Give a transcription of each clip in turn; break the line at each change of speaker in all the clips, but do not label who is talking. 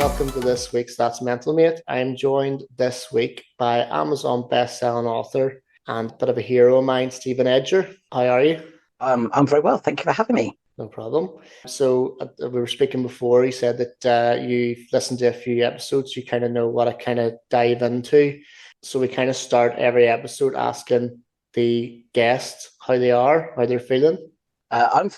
welcome to this week's That's Mental Mate. I am joined this week by Amazon best-selling author and a bit of a hero of mine, Stephen Edger. How are you?
I'm very well. Thank you for having me.
No problem. So we were speaking before. You said that you've listened to a few episodes. You kind of know what I kind of dive into. So we kind of start every episode asking the guests how they are, how they're feeling.
I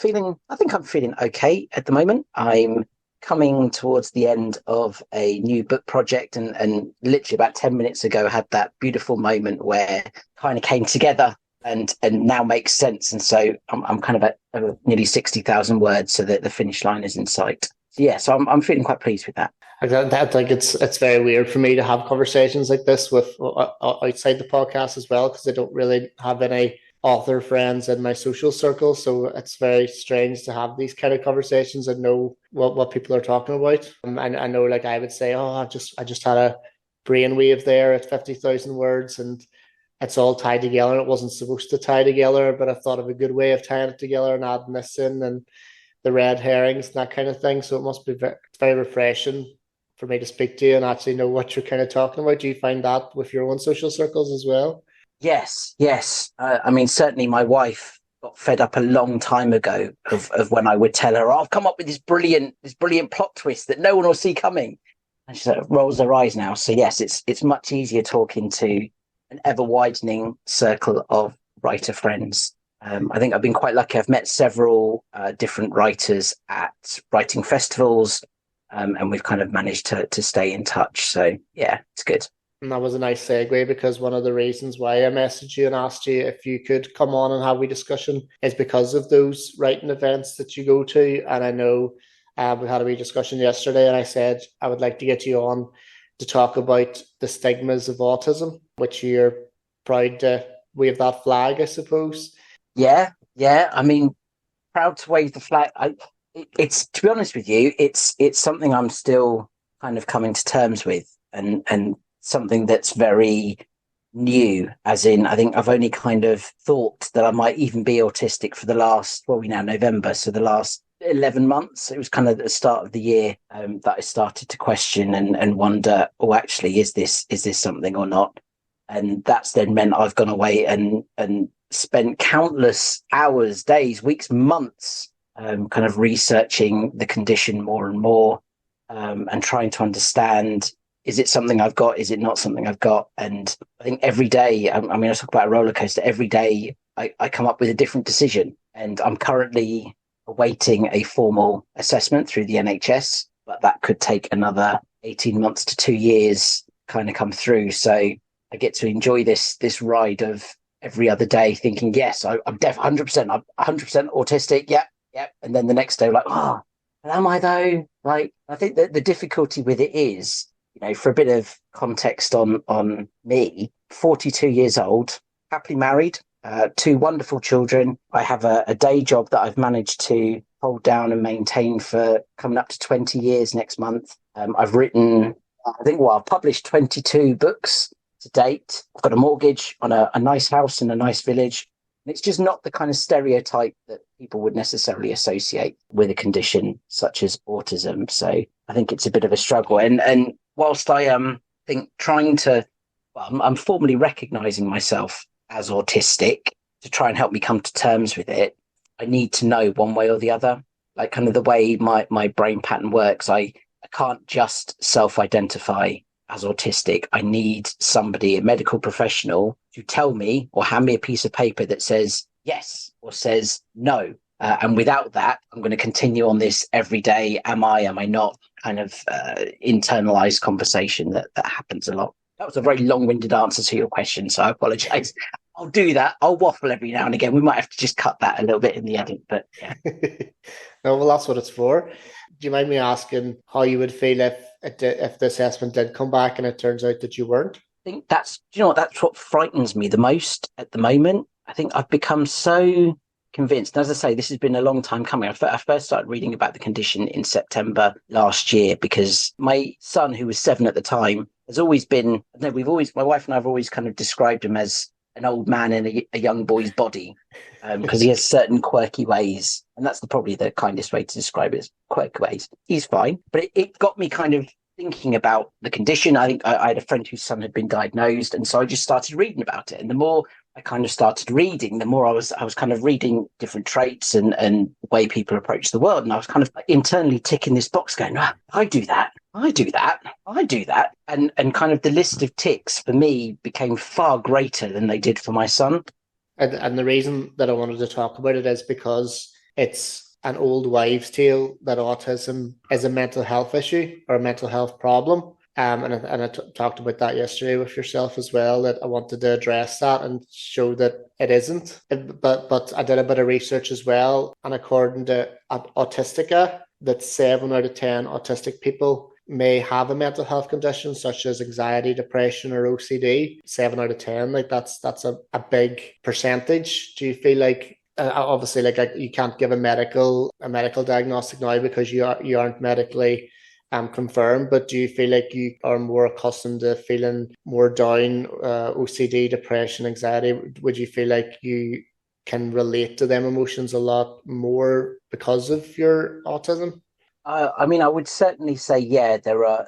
think I'm feeling okay at the moment. I'm coming towards the end of a new book project and literally about 10 minutes ago had that beautiful moment where it kind of came together and now makes sense. And so I'm kind of at nearly 60,000 words so that the finish line is in sight. So yeah, so I'm feeling quite pleased with that.
I think it's very weird for me to have conversations like this with outside the podcast as well, because I don't really have any author friends in my social circle. So it's very strange to have these kind of conversations and know what people are talking about. I know, like I would say, oh, I just had a brainwave there at 50,000 words, and it's all tied together. It wasn't supposed to tie together, but I thought of a good way of tying it together and adding this in and the red herrings and that kind of thing. So it must be very refreshing for me to speak to you and actually know what you're kind of talking about. Do you find that with your own social circles as well?
Yes, yes. I mean, certainly my wife got fed up a long time ago of when I would tell her, oh, I've come up with this brilliant plot twist that no one will see coming. And she sort of rolls her eyes now. So yes, it's much easier talking to an ever widening circle of writer friends. I think I've been quite lucky. I've met several different writers at writing festivals, and we've kind of managed to stay in touch. So yeah, it's good.
And that was a nice segue, because one of the reasons why I messaged you and asked you if you could come on and have a discussion is because of those writing events that you go to. And I know we had a wee discussion yesterday, and I said I would like to get you on to talk about the stigmas of autism, which you're proud to wave that flag, I suppose.
Yeah, yeah. I mean, proud to wave the flag. It's to be honest with you, it's something I'm still kind of coming to terms with, and something that's very new. As in, I think I've only kind of thought that I might even be autistic for the last, well, we now November, so the last 11 months. It was kind of at the start of the year that I started to question and wonder, oh, actually, is this something or not? And that's then meant I've gone away and spent countless hours, days, weeks, months kind of researching the condition more and more, and trying to understand, is it something I've got? Is it not something I've got? And I think every day, I mean, I talk about a roller coaster. Every day I come up with a different decision, and I'm currently awaiting a formal assessment through the NHS, but that could take another 18 months to 2 years kind of come through. So I get to enjoy this ride of every other day thinking, yes, I'm 100%, I'm 100% autistic. Yep. Yep. And then the next day, like, oh, am I though? Like, I think that the difficulty with it is, for a bit of context on me, 42 years old, happily married, two wonderful children. I have a day job that I've managed to hold down and maintain for coming up to 20 years next month. I've written, I've published 22 books to date. I've got a mortgage on a nice house in a nice village. And it's just not the kind of stereotype that people would necessarily associate with a condition such as autism. So I think it's a bit of a struggle. And whilst I think I'm formally recognizing myself as autistic to try and help me come to terms with it, I need to know one way or the other, like kind of the way my brain pattern works. I can't just self-identify as autistic. I need somebody, a medical professional, to tell me or hand me a piece of paper that says yes or says no. And without that, I'm going to continue on this every day. Am I not kind of internalized conversation that happens a lot. That was a very long-winded answer to your question, so I apologize. I'll do that. I'll waffle every now and again. We might have to just cut that a little bit in the edit, but yeah.
No, well, that's what it's for. Do you mind me asking how you would feel if the assessment did come back and it turns out that you weren't?
I think that's what frightens me the most at the moment. I think I've become so convinced. As I say, this has been a long time coming. I first started reading about the condition in September last year because my son, who was 7 at the time, has always been, my wife and I have always kind of described him as an old man in a young boy's body, because he has certain quirky ways. And that's probably the kindest way to describe it, is quirky ways. He's fine. But it got me kind of thinking about the condition. I think I had a friend whose son had been diagnosed, and so I just started reading about it. And the more I kind of started reading, the more I was kind of reading different traits and the way people approach the world. And I was kind of internally ticking this box, going, "Ah, I do that, I do that, I do that," and kind of the list of ticks for me became far greater than they did for my son.
And the reason that I wanted to talk about it is because it's an old wives' tale that autism is a mental health issue or a mental health problem. And I talked about that yesterday with yourself as well, that I wanted to address that and show that it isn't. But I did a bit of research as well, and according to Autistica, that 7 out of 10 autistic people may have a mental health condition such as anxiety, depression, or OCD. 7 out of 10, like that's a big percentage. Do you feel like obviously like you can't give a medical diagnostic now because you aren't medically confirmed, but do you feel like you are more accustomed to feeling more down, OCD, depression, anxiety? Would you feel like you can relate to them emotions a lot more because of your autism?
I mean, I would certainly say, yeah, there are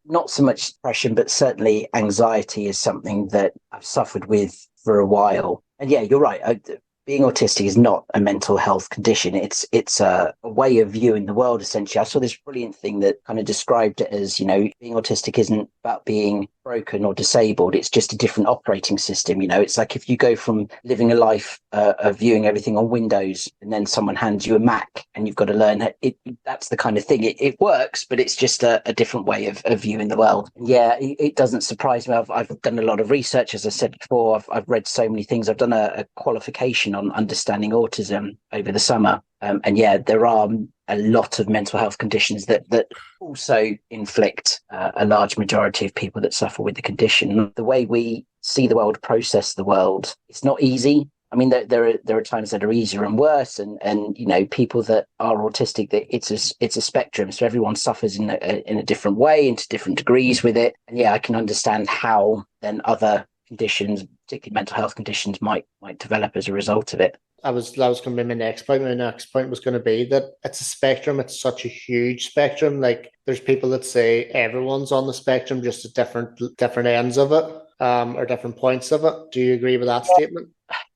not so much depression, but certainly anxiety is something that I've suffered with for a while. And yeah, you're right. Being autistic is not a mental health condition. It's a way of viewing the world, essentially. I saw this brilliant thing that kind of described it as, being autistic isn't about being broken or disabled. It's just a different operating system. It's like if you go from living a life of viewing everything on Windows and then someone hands you a Mac and you've got to learn it. That's the kind of thing. It works, but it's just a different way of viewing the world. And yeah, it doesn't surprise me. I've done a lot of research, as I said before. I've read so many things. I've done a qualification on understanding autism over the summer. And yeah, there are a lot of mental health conditions that also inflict a large majority of people that suffer with the condition. The way we see the world, process the world, it's not easy. I mean, there are times that are easier and worse, and people that are autistic, that it's a spectrum. So everyone suffers in a different way, and to different degrees with it. And yeah, I can understand how then other conditions, particularly mental health conditions, might develop as a result of it.
That was going to be my next point. My next point was going to be that it's a spectrum. It's such a huge spectrum. Like there's people that say everyone's on the spectrum, just at different ends of it, or different points of it. Do you agree with that statement?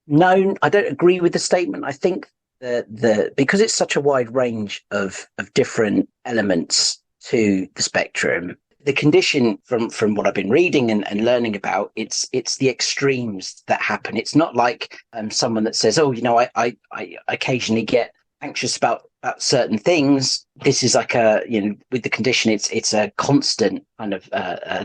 No, I don't agree with the statement. I think the because it's such a wide range of different elements to the spectrum, the condition from what I've been reading and learning about, it's the extremes that happen. It's not like someone that says, oh, I occasionally get anxious about certain things. This is like with the condition, it's a constant kind of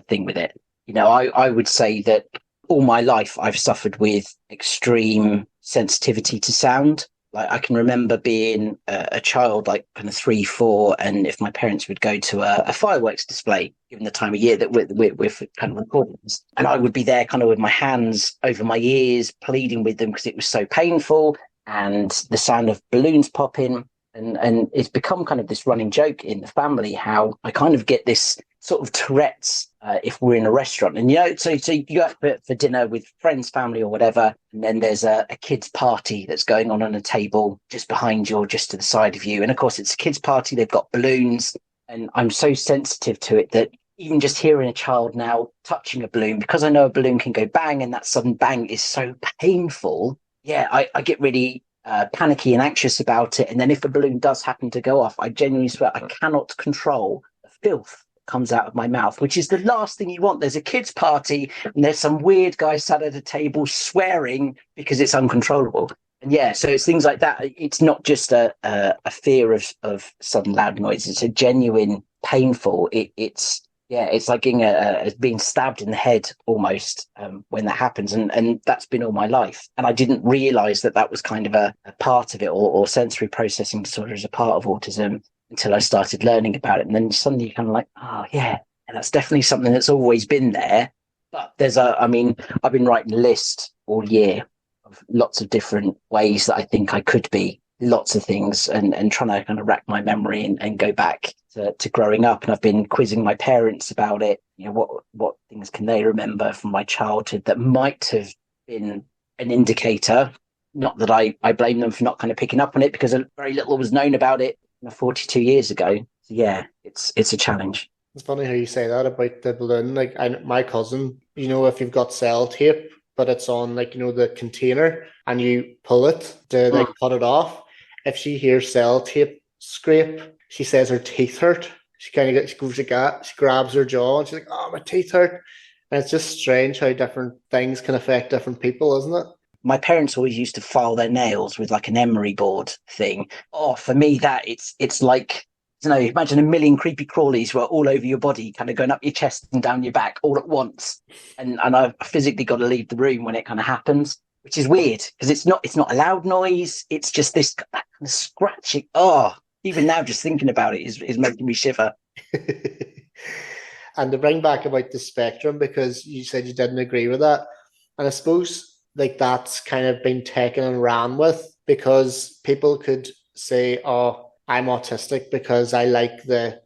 thing with it. I would say that all my life I've suffered with extreme sensitivity to sound. Like I can remember being a child, like kind of 3, 4, and if my parents would go to a fireworks display, given the time of year that we're kind of recording this, and I would be there kind of with my hands over my ears, pleading with them because it was so painful, and the sound of balloons popping, and it's become kind of this running joke in the family how I kind of get this sort of Tourette's if we're in a restaurant, and so you go out for dinner with friends, family, or whatever, and then there's a kids' party that's going on a table just behind you or just to the side of you, and of course it's a kids' party. They've got balloons, and I'm so sensitive to it that even just hearing a child now touching a balloon, because I know a balloon can go bang, and that sudden bang is so painful. Yeah, I get really panicky and anxious about it, and then if a balloon does happen to go off, I genuinely swear I cannot control the filth comes out of my mouth, which is the last thing you want. There's a kids' party and there's some weird guy sat at a table swearing because it's uncontrollable. And yeah, so it's things like that. It's not just a fear of sudden loud noise. It's a genuine painful. It's like being stabbed in the head almost when that happens. And that's been all my life. And I didn't realize that was kind of a part of it, or sensory processing disorder is a part of autism, until I started learning about it. And then suddenly you're kind of like, oh, yeah, and that's definitely something that's always been there. But I've been writing a list all year of lots of different ways that I think I could be, lots of things, and trying to kind of rack my memory and go back to growing up. And I've been quizzing my parents about it. What things can they remember from my childhood that might have been an indicator? Not that I blame them for not kind of picking up on it, because very little was known about it 42 years ago. So yeah, it's a challenge.
It's funny how you say that about the balloon. Like my cousin, if you've got cell tape, but it's on like the container, and you pull it to like
Mm.
cut it off. If she hears cell tape scrape, she says her teeth hurt. She kind of gets, she goes like that. She grabs her jaw and she's like, "Oh, my teeth hurt." And it's just strange how different things can affect different people, isn't it?
My parents always used to file their nails with like an emery board thing. Oh, for me, that it's like, you know, imagine a million creepy crawlies were all over your body, kind of going up your chest and down your back all at once. And I've physically got to leave the room when it kind of happens, which is weird because it's not a loud noise. It's just this that kind of scratching. Oh, even now, just thinking about it is making me shiver.
And to bring back about the spectrum, because you said you didn't agree with that, and I suppose like that's kind of been taken and ran with, because people could say, "Oh, I'm autistic because I like the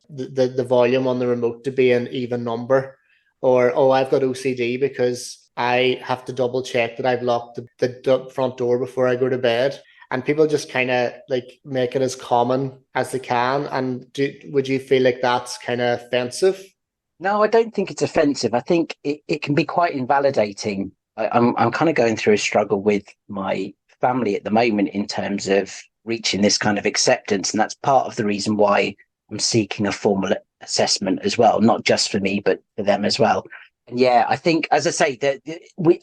volume on the remote to be an even number," or "Oh, I've got OCD because I have to double check that I've locked the front door before I go to bed." And people just kind of like make it as common as they can. And would you feel like that's kind of offensive?
No, I don't think it's offensive. I think it can be quite invalidating. I'm kind of going through a struggle with my family at the moment in terms of reaching this kind of acceptance, and that's part of the reason why I'm seeking a formal assessment as well, not just for me but for them as well. And yeah, I think, as I say, that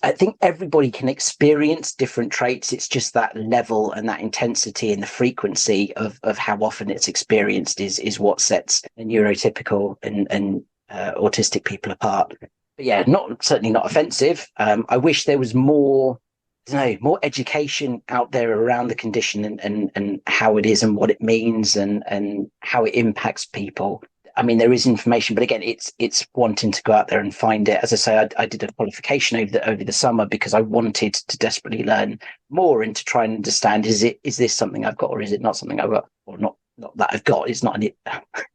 I think everybody can experience different traits. It's just that level and that intensity and the frequency of how often it's experienced is what sets a neurotypical and autistic people apart. But yeah, not certainly not offensive. I wish there was more, I don't know, more education out there around the condition and how it is and what it means and how it impacts people. I mean, there is information, but again, it's wanting to go out there and find it. As I say, I did a qualification over the summer because I wanted to desperately learn more and to try and understand, is this something I've got, or is it not something I've got, or not that I've got. It's not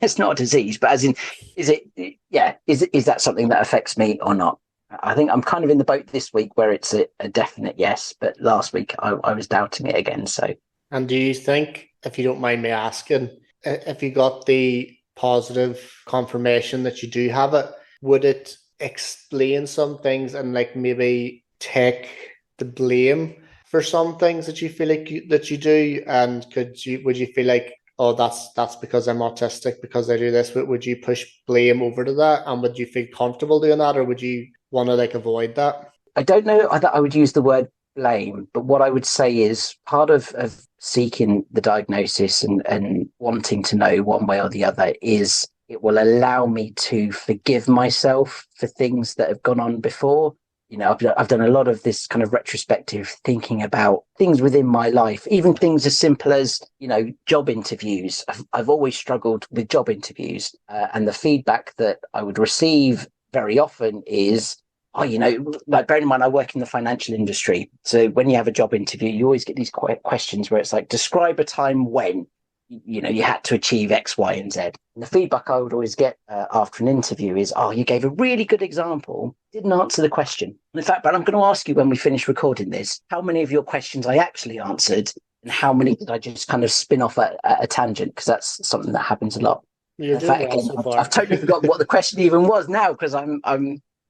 it's not a disease, but as in, is it? Yeah, is that something that affects me or not? I think I'm kind of in the boat this week where it's a definite yes, but last week I was doubting it again. So
And do you think, if you don't mind me asking, if you got the positive confirmation that you do have it, would it explain some things and like maybe take the blame for some things that you feel like that you do? And would you feel like, oh, that's because I'm autistic because I do this? Would you push blame over to that, and would you feel comfortable doing that, or would you want to like avoid that?
I don't know that I would use the word blame, but what I would say is part of seeking the diagnosis and wanting to know one way or the other is it will allow me to forgive myself for things that have gone on before. You know, I've done a lot of this kind of retrospective thinking about things within my life, even things as simple as, you know, job interviews. I've always struggled with job interviews, and the feedback that I would receive very often is, oh, you know, like bearing in mind I work in the financial industry. So when you have a job interview, you always get these questions where it's like, describe a time when, you know, you had to achieve X, Y, and Z. And the feedback I would always get after an interview is, oh, you gave a really good example, didn't answer the question. And in fact, but I'm going to ask you when we finish recording this, how many of your questions I actually answered and how many did I just kind of spin off at a tangent? Because that's something that happens a lot.
You're
In
doing
fact,
well
again,
so
I've
far.
totally forgotten what the question even was now because I'm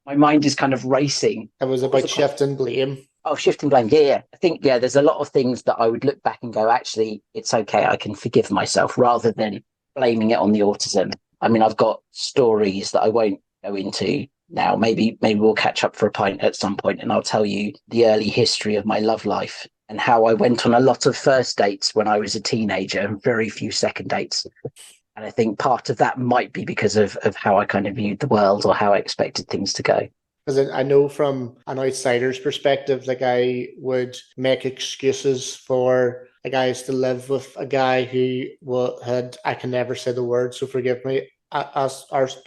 my mind is kind of racing.
It was
What was
about
the question?
shifting blame.
Oh, shifting blame. Yeah, yeah. I think, yeah, there's a lot of things that I would look back and go, actually, it's okay. I can forgive myself rather than blaming it on the autism. I mean, I've got stories that I won't go into now. Maybe we'll catch up for a pint at some point and I'll tell you the early history of my love life and how I went on a lot of first dates when I was a teenager and very few second dates. And I think part of that might be because of how I kind of viewed the world or how I expected things to go.
Because I know from an outsider's perspective, like I would make excuses for, like I used to live with a guy who had, I can never say the word, so forgive me, Asperger's.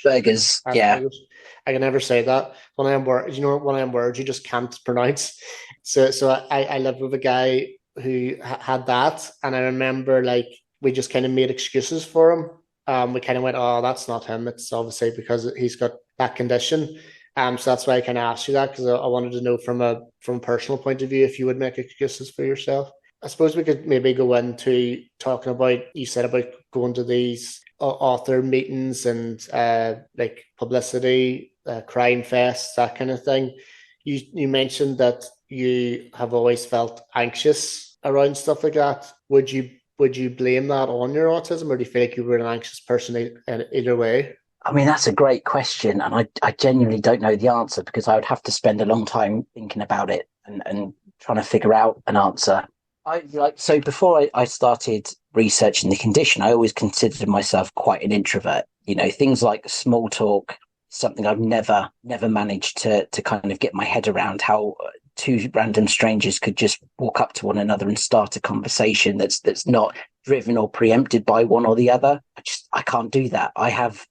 Burgers, yeah.
Asperger's. I can never say that. One of them words, one of them words you just can't pronounce. So I lived with a guy who had that, and I remember like we just kind of made excuses for him. We kind of went, oh, that's not him. It's obviously because he's got that condition. So that's why I kind of asked you that, because I wanted to know from a personal point of view if you would make excuses for yourself. I suppose we could maybe go into talking about, you said about going to these author meetings and like publicity, crime fests, that kind of thing. You mentioned that you have always felt anxious around stuff like that. Would you blame that on your autism, or do you feel like you were an anxious person either way?
I mean, that's a great question. And I genuinely don't know the answer because I would have to spend a long time thinking about it and trying to figure out an answer. So before I started researching the condition, I always considered myself quite an introvert. You know, things like small talk, something I've never managed to kind of get my head around how two random strangers could just walk up to one another and start a conversation that's not driven or preempted by one or the other. I can't do that. I have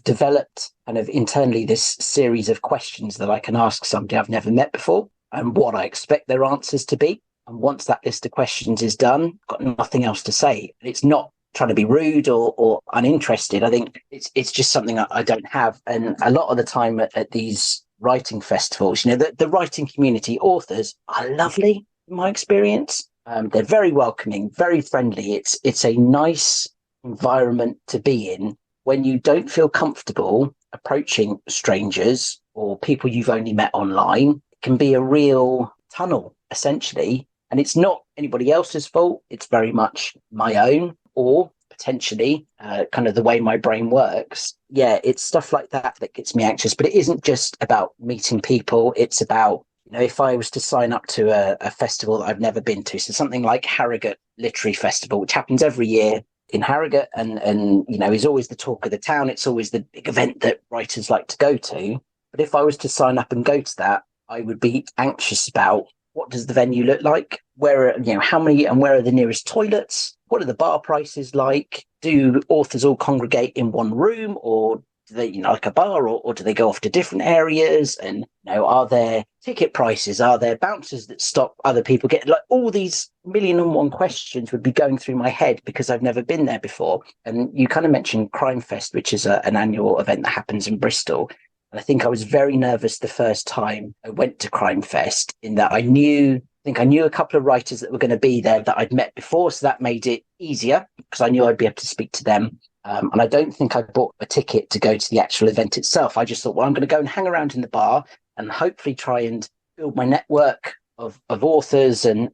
developed kind of internally this series of questions that I can ask somebody I've never met before and what I expect their answers to be. And once that list of questions is done, I've got nothing else to say. It's not trying to be rude or uninterested. I think it's just something I don't have. And a lot of the time at these writing festivals, you know, the writing community, authors are lovely in my experience. They're very welcoming, very friendly. It's a nice environment to be in when you don't feel comfortable approaching strangers or people you've only met online. It can be a real tunnel, essentially. And it's not anybody else's fault. It's very much my own, or potentially kind of the way my brain works. Yeah, it's stuff like that that gets me anxious. But it isn't just about meeting people. It's about, you know, if I was to sign up to a festival that I've never been to, so something like Harrogate Literary Festival, which happens every year in Harrogate and you know, is always the talk of the town. It's always the big event that writers like to go to. But if I was to sign up and go to that, I would be anxious about what does the venue look like? Where are, you know, how many and where are the nearest toilets? What are the bar prices like? Do authors all congregate in one room, or do they, you know, like a bar, or do they go off to different areas? And, you know, are there ticket prices? Are there bouncers that stop other people getting, like, all these million and one questions would be going through my head because I've never been there before. And you kind of mentioned Crime Fest, which is an annual event that happens in Bristol. And I think I was very nervous the first time I went to Crime Fest, in that I knew a couple of writers that were going to be there that I'd met before. So that made it easier because I knew I'd be able to speak to them. And I don't think I bought a ticket to go to the actual event itself. I just thought, well, I'm going to go and hang around in the bar and hopefully try and build my network of authors and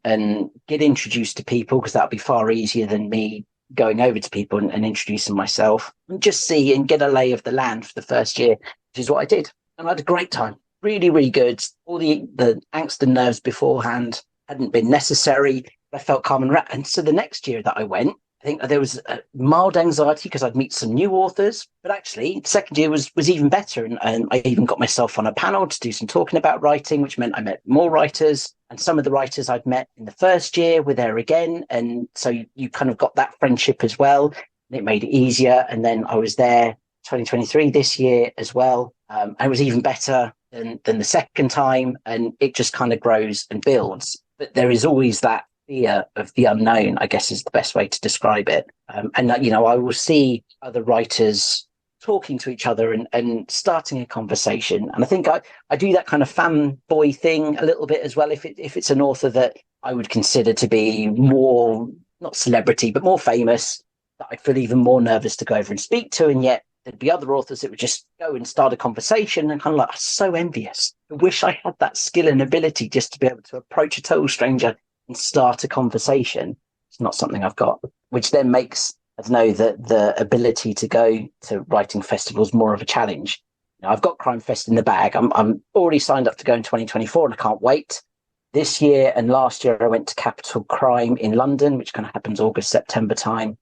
get introduced to people, because that'll be far easier than me going over to people and introducing myself, and just see and get a lay of the land for the first year, which is what I did. And I had a great time. Really, really good. All the angst and nerves beforehand hadn't been necessary. I felt calm and so the next year that I went, I think there was a mild anxiety because I'd meet some new authors. But actually, the second year was even better. And I even got myself on a panel to do some talking about writing, which meant I met more writers. And some of the writers I'd met in the first year were there again. And so you kind of got that friendship as well. And it made it easier. And then I was there 2023 this year as well. And it was even better than the second time. And it just kind of grows and builds. But there is always that fear of the unknown, I guess is the best way to describe it. And, you know, I will see other writers talking to each other and starting a conversation. And I think I do that kind of fanboy thing a little bit as well. If it's an author that I would consider to be more, not celebrity, but more famous, that I feel even more nervous to go over and speak to. And yet there'd be other authors that would just go and start a conversation, and kind of like, I'm so envious. I wish I had that skill and ability just to be able to approach a total stranger and start a conversation. It's not something I've got, which then makes, I don't know, the ability to go to writing festivals more of a challenge. You know, I've got Crime Fest in the bag. I'm already signed up to go in 2024 and I can't wait. This year and last year I went to Capital Crime in London, which kind of happens August, September time.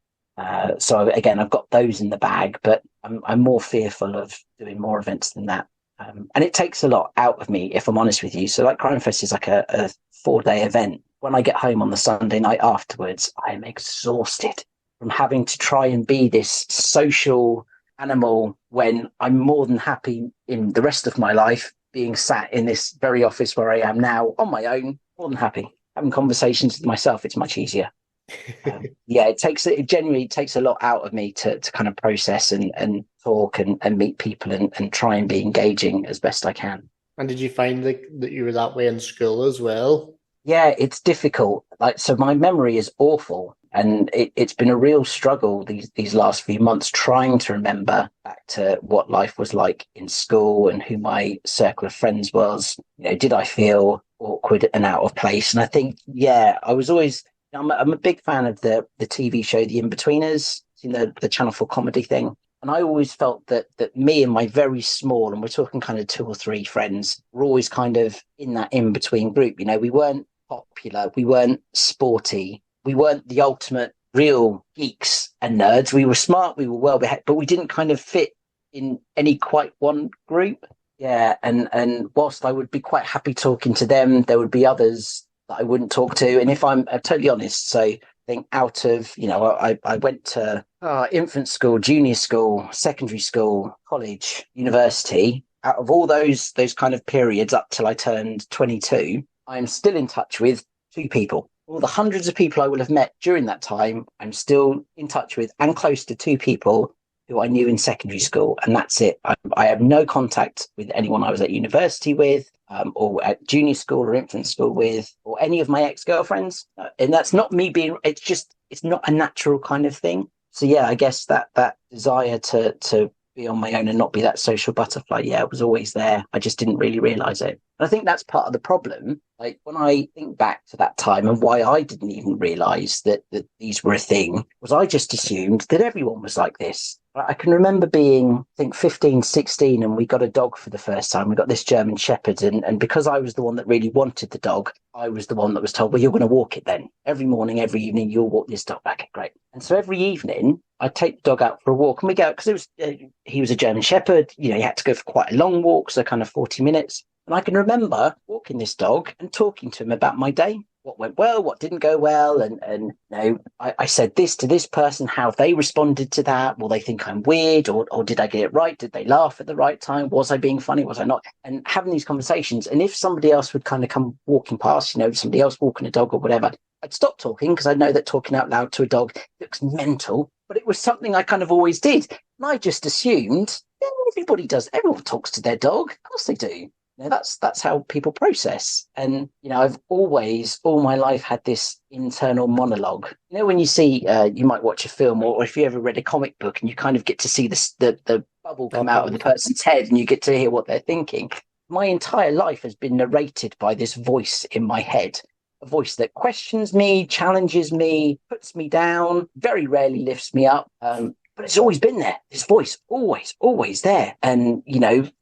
So again, I've got those in the bag, but I'm more fearful of doing more events than that. And it takes a lot out of me, if I'm honest with you. So like Crime Fest is like a 4-day event. When I get home on the Sunday night afterwards, I am exhausted from having to try and be this social animal when I'm more than happy in the rest of my life being sat in this very office where I am now on my own, more than happy. Having conversations with myself, it's much easier. It genuinely takes a lot out of me to kind of process and talk and meet people and try and be engaging as best I can.
And did you find that you were that way in school as well?
Yeah, it's difficult. Like, so my memory is awful. And it's been a real struggle these last few months trying to remember back to what life was like in school and who my circle of friends was. Did I feel awkward and out of place? And I think, yeah, I was always, I'm a big fan of the TV show The In-Betweeners, the Channel 4 comedy thing. And I always felt that me and my very small, and we're talking kind of 2 or 3 friends, were always kind of in that in-between group. We weren't popular, we weren't sporty, we weren't the ultimate real geeks and nerds. We were smart, we were well behaved, but we didn't kind of fit in any quite one group. Yeah, and whilst I would be quite happy talking to them, there would be others that I wouldn't talk to. And if I'm totally honest, so I think out of, I went to infant school, junior school, secondary school, college, university. Out of all those kind of periods up till I turned 22, I am still in touch with 2 people. All the hundreds of people I will have met during that time, I'm still in touch with and close to 2 people who I knew in secondary school, and that's it. I have no contact with anyone I was at university with, or at junior school or infant school with, or any of my ex-girlfriends. And that's not me being, it's not a natural kind of thing. So yeah, I guess that desire to be on my own and not be that social butterfly, yeah, it was always there. I just didn't really realize it. And I think that's part of the problem. Like when I think back to that time and why I didn't even realize that these were a thing, was I just assumed that everyone was like this. I can remember being, I think, 15, 16, and we got a dog for the first time. We got this German Shepherd, and because I was the one that really wanted the dog, I was the one that was told, well, you're going to walk it then. Every morning, every evening, you'll walk this dog back. Great. And so every evening, I'd take the dog out for a walk, and we go, because he was a German Shepherd, he had to go for quite a long walk, so kind of 40 minutes. And I can remember walking this dog and talking to him about my day, what went well, what didn't go well. And I said this to this person, how they responded to that. Will they think I'm weird, or did I get it right? Did they laugh at the right time? Was I being funny? Was I not? And having these conversations. And if somebody else would kind of come walking past, somebody else walking a dog or whatever, I'd stop talking because I know that talking out loud to a dog looks mental, but it was something I kind of always did. And I just assumed, yeah, everybody does. Everyone talks to their dog. Of course they do. That's how people process. And, I've always, all my life, had this internal monologue. When you see, you might watch a film, or if you ever read a comic book and you kind of get to see the bubble come out of the person's head and you get to hear what they're thinking. My entire life has been narrated by this voice in my head, a voice that questions me, challenges me, puts me down, very rarely lifts me up. But it's always been there. This voice, always there. And,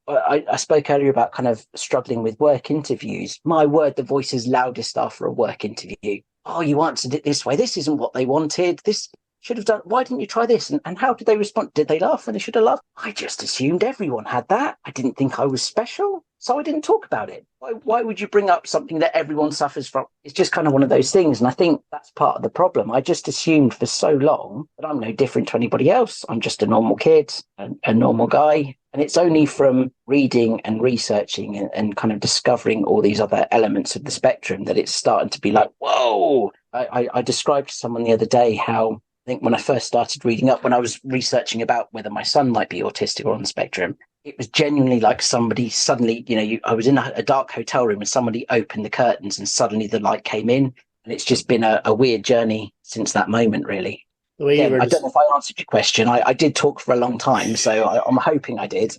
I spoke earlier about kind of struggling with work interviews. My word, the voice is loudest after a work interview. Oh, you answered it this way. This isn't what they wanted. This should have done. Why didn't you try this? And how did they respond? Did they laugh when they should have laughed? I just assumed everyone had that. I didn't think I was special, so I didn't talk about it. Why would you bring up something that everyone suffers from? It's just kind of one of those things. And I think that's part of the problem. I just assumed for so long that I'm no different to anybody else. I'm just a normal kid, a normal guy. And it's only from reading and researching and kind of discovering all these other elements of the spectrum that it's starting to be like, whoa. I described to someone the other day how, I think when I first started reading up, when I was researching about whether my son might be autistic or on the spectrum, it was genuinely like somebody suddenly, I was in a dark hotel room and somebody opened the curtains and suddenly the light came in. And it's just been a weird journey since that moment, really. Again, I don't know if I answered your question. I did talk for a long time, so I'm hoping I did.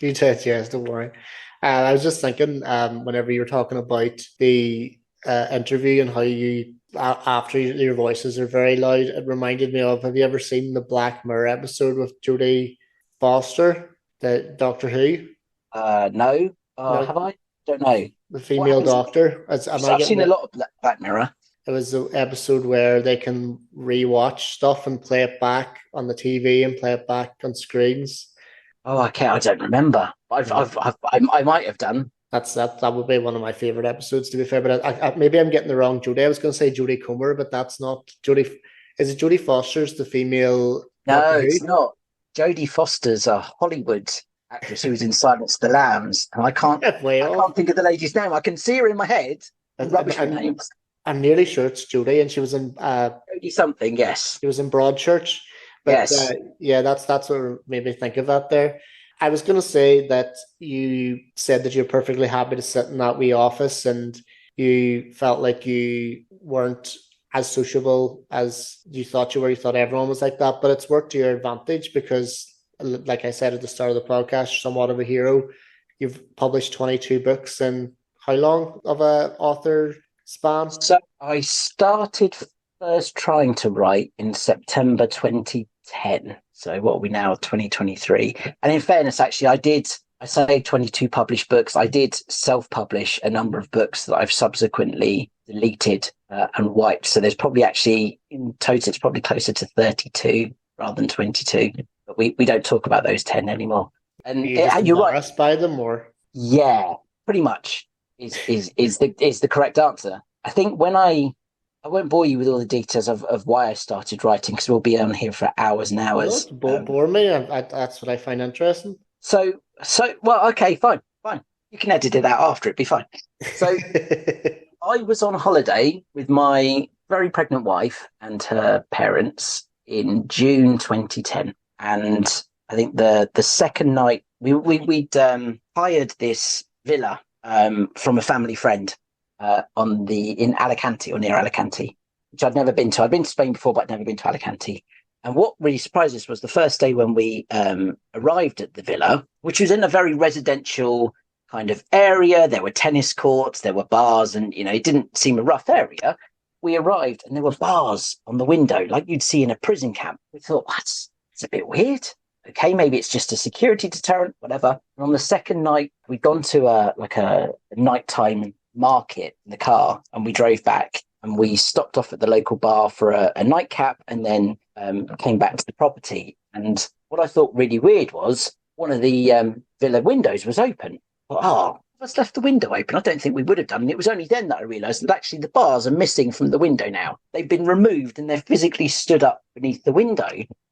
You did, yes, don't worry. I was just thinking, whenever you were talking about the interview and how you, after your voices are very loud, it reminded me of, have you ever seen the Black Mirror episode with Jodie Foster, the Doctor Who?
No.
No.
Have I? Don't know.
The female doctor.
I've seen a lot of Black Mirror.
It was the episode where they can rewatch stuff and play it back on the TV and play it back on screens.
Oh, okay. I don't remember. I might have done.
That would be one of my favorite episodes, to be fair. But maybe I'm getting the wrong Jodie. I was going to say Jodie Comer, but that's not Jodie. Is it Jodie Foster's the female?
No, it's not. Jodie Foster's a Hollywood actress who was in Silence of the Lambs, and I can't think of the lady's name. I can see her in my head. Rubbish names.
I'm nearly sure it's Jodie, and she was in
Jodie something. Yes,
she was in Broadchurch. But,
yes,
that's what made me think of that there. I was going to say that you said that you're perfectly happy to sit in that wee office and you felt like you weren't as sociable as you thought you were. You thought everyone was like that, but it's worked to your advantage because, like I said at the start of the podcast, you're somewhat of a hero. You've published 22 books in how long of a author span?
So I started first trying to write in September 2010. So what are we now, 2023? And in fairness, actually, I say 22 published books. I did self-publish a number of books that I've subsequently deleted and wiped. So there's probably actually, in total, it's probably closer to 32 rather than 22. But we don't talk about those 10 anymore.
And you're embarrassed by them, or?
Yeah, pretty much is the correct answer. I think when I won't bore you with all the details of why I started writing, because we'll be on here for hours and hours.
Bore me. That's what I find interesting.
So well, okay, fine. You can edit it out after, it'd be fine. So I was on holiday with my very pregnant wife and her parents in June 2010, and I think the second night we'd hired this villa from a family friend in Alicante, or near Alicante, which I'd never been to. I'd been to Spain before, but I'd never been to Alicante. And what really surprised us was the first day when we arrived at the villa, which was in a very residential kind of area. There were tennis courts, there were bars, and, it didn't seem a rough area. We arrived and there were bars on the window, like you'd see in a prison camp. We thought, that's a bit weird. Okay, maybe it's just a security deterrent, whatever. And on the second night, we'd gone to a nighttime market in the car, and we drove back and we stopped off at the local bar for a nightcap, and then came back to the property. And what I thought really weird was one of the villa windows was open. Let's left the window open. I don't think we would have done. And it was only then that I realised that actually the bars are missing from the window now. They've been removed and they're physically stood up beneath the window,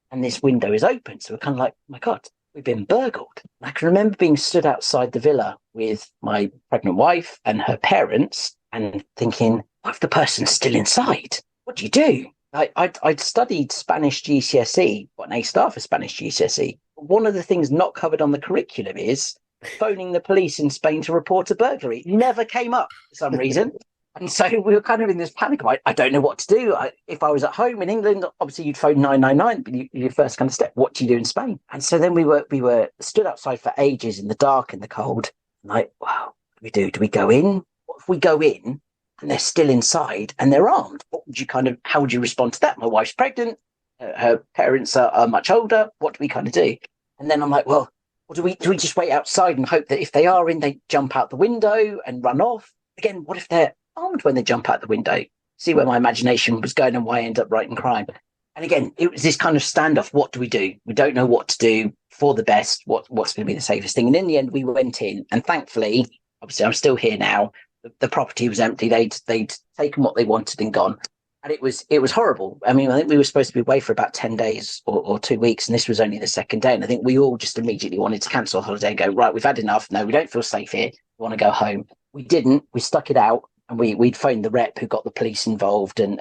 and this window is open. So we're kind of like, oh my God, we've been burgled. I can remember being stood outside the villa with my pregnant wife and her parents and thinking, what if the person's still inside? What do you do? I'd studied Spanish GCSE, got an A star for Spanish GCSE. One of the things not covered on the curriculum is phoning the police in Spain to report a burglary. It never came up for some reason. And so we were kind of in this panic. I don't know what to do. If I was at home in England, obviously you'd phone 999, but your first kind of step, what do you do in Spain? And so then we were stood outside for ages in the dark, in the cold. Like, wow, what do we do? Do we go in? What if we go in and they're still inside and they're armed? How would you respond to that? My wife's pregnant. Her parents are much older. What do we kind of do? And then I'm like, well, do we just wait outside and hope that if they are in, they jump out the window and run off? Again, what if they're armed when they jump out the window? See where my imagination was going and why I end up writing crime. And again, it was this kind of standoff. What do? We don't know what to do for the best. What's going to be the safest thing? And in the end, we went in, and thankfully, obviously, I'm still here now. The property was empty. They'd taken what they wanted and gone. And it was horrible. I mean, I think we were supposed to be away for about 10 days or 2 weeks, and this was only the second day. And I think we all just immediately wanted to cancel the holiday and go, right, we've had enough. No, we don't feel safe here. We want to go home. We didn't. We stuck it out, and we'd phoned the rep who got the police involved and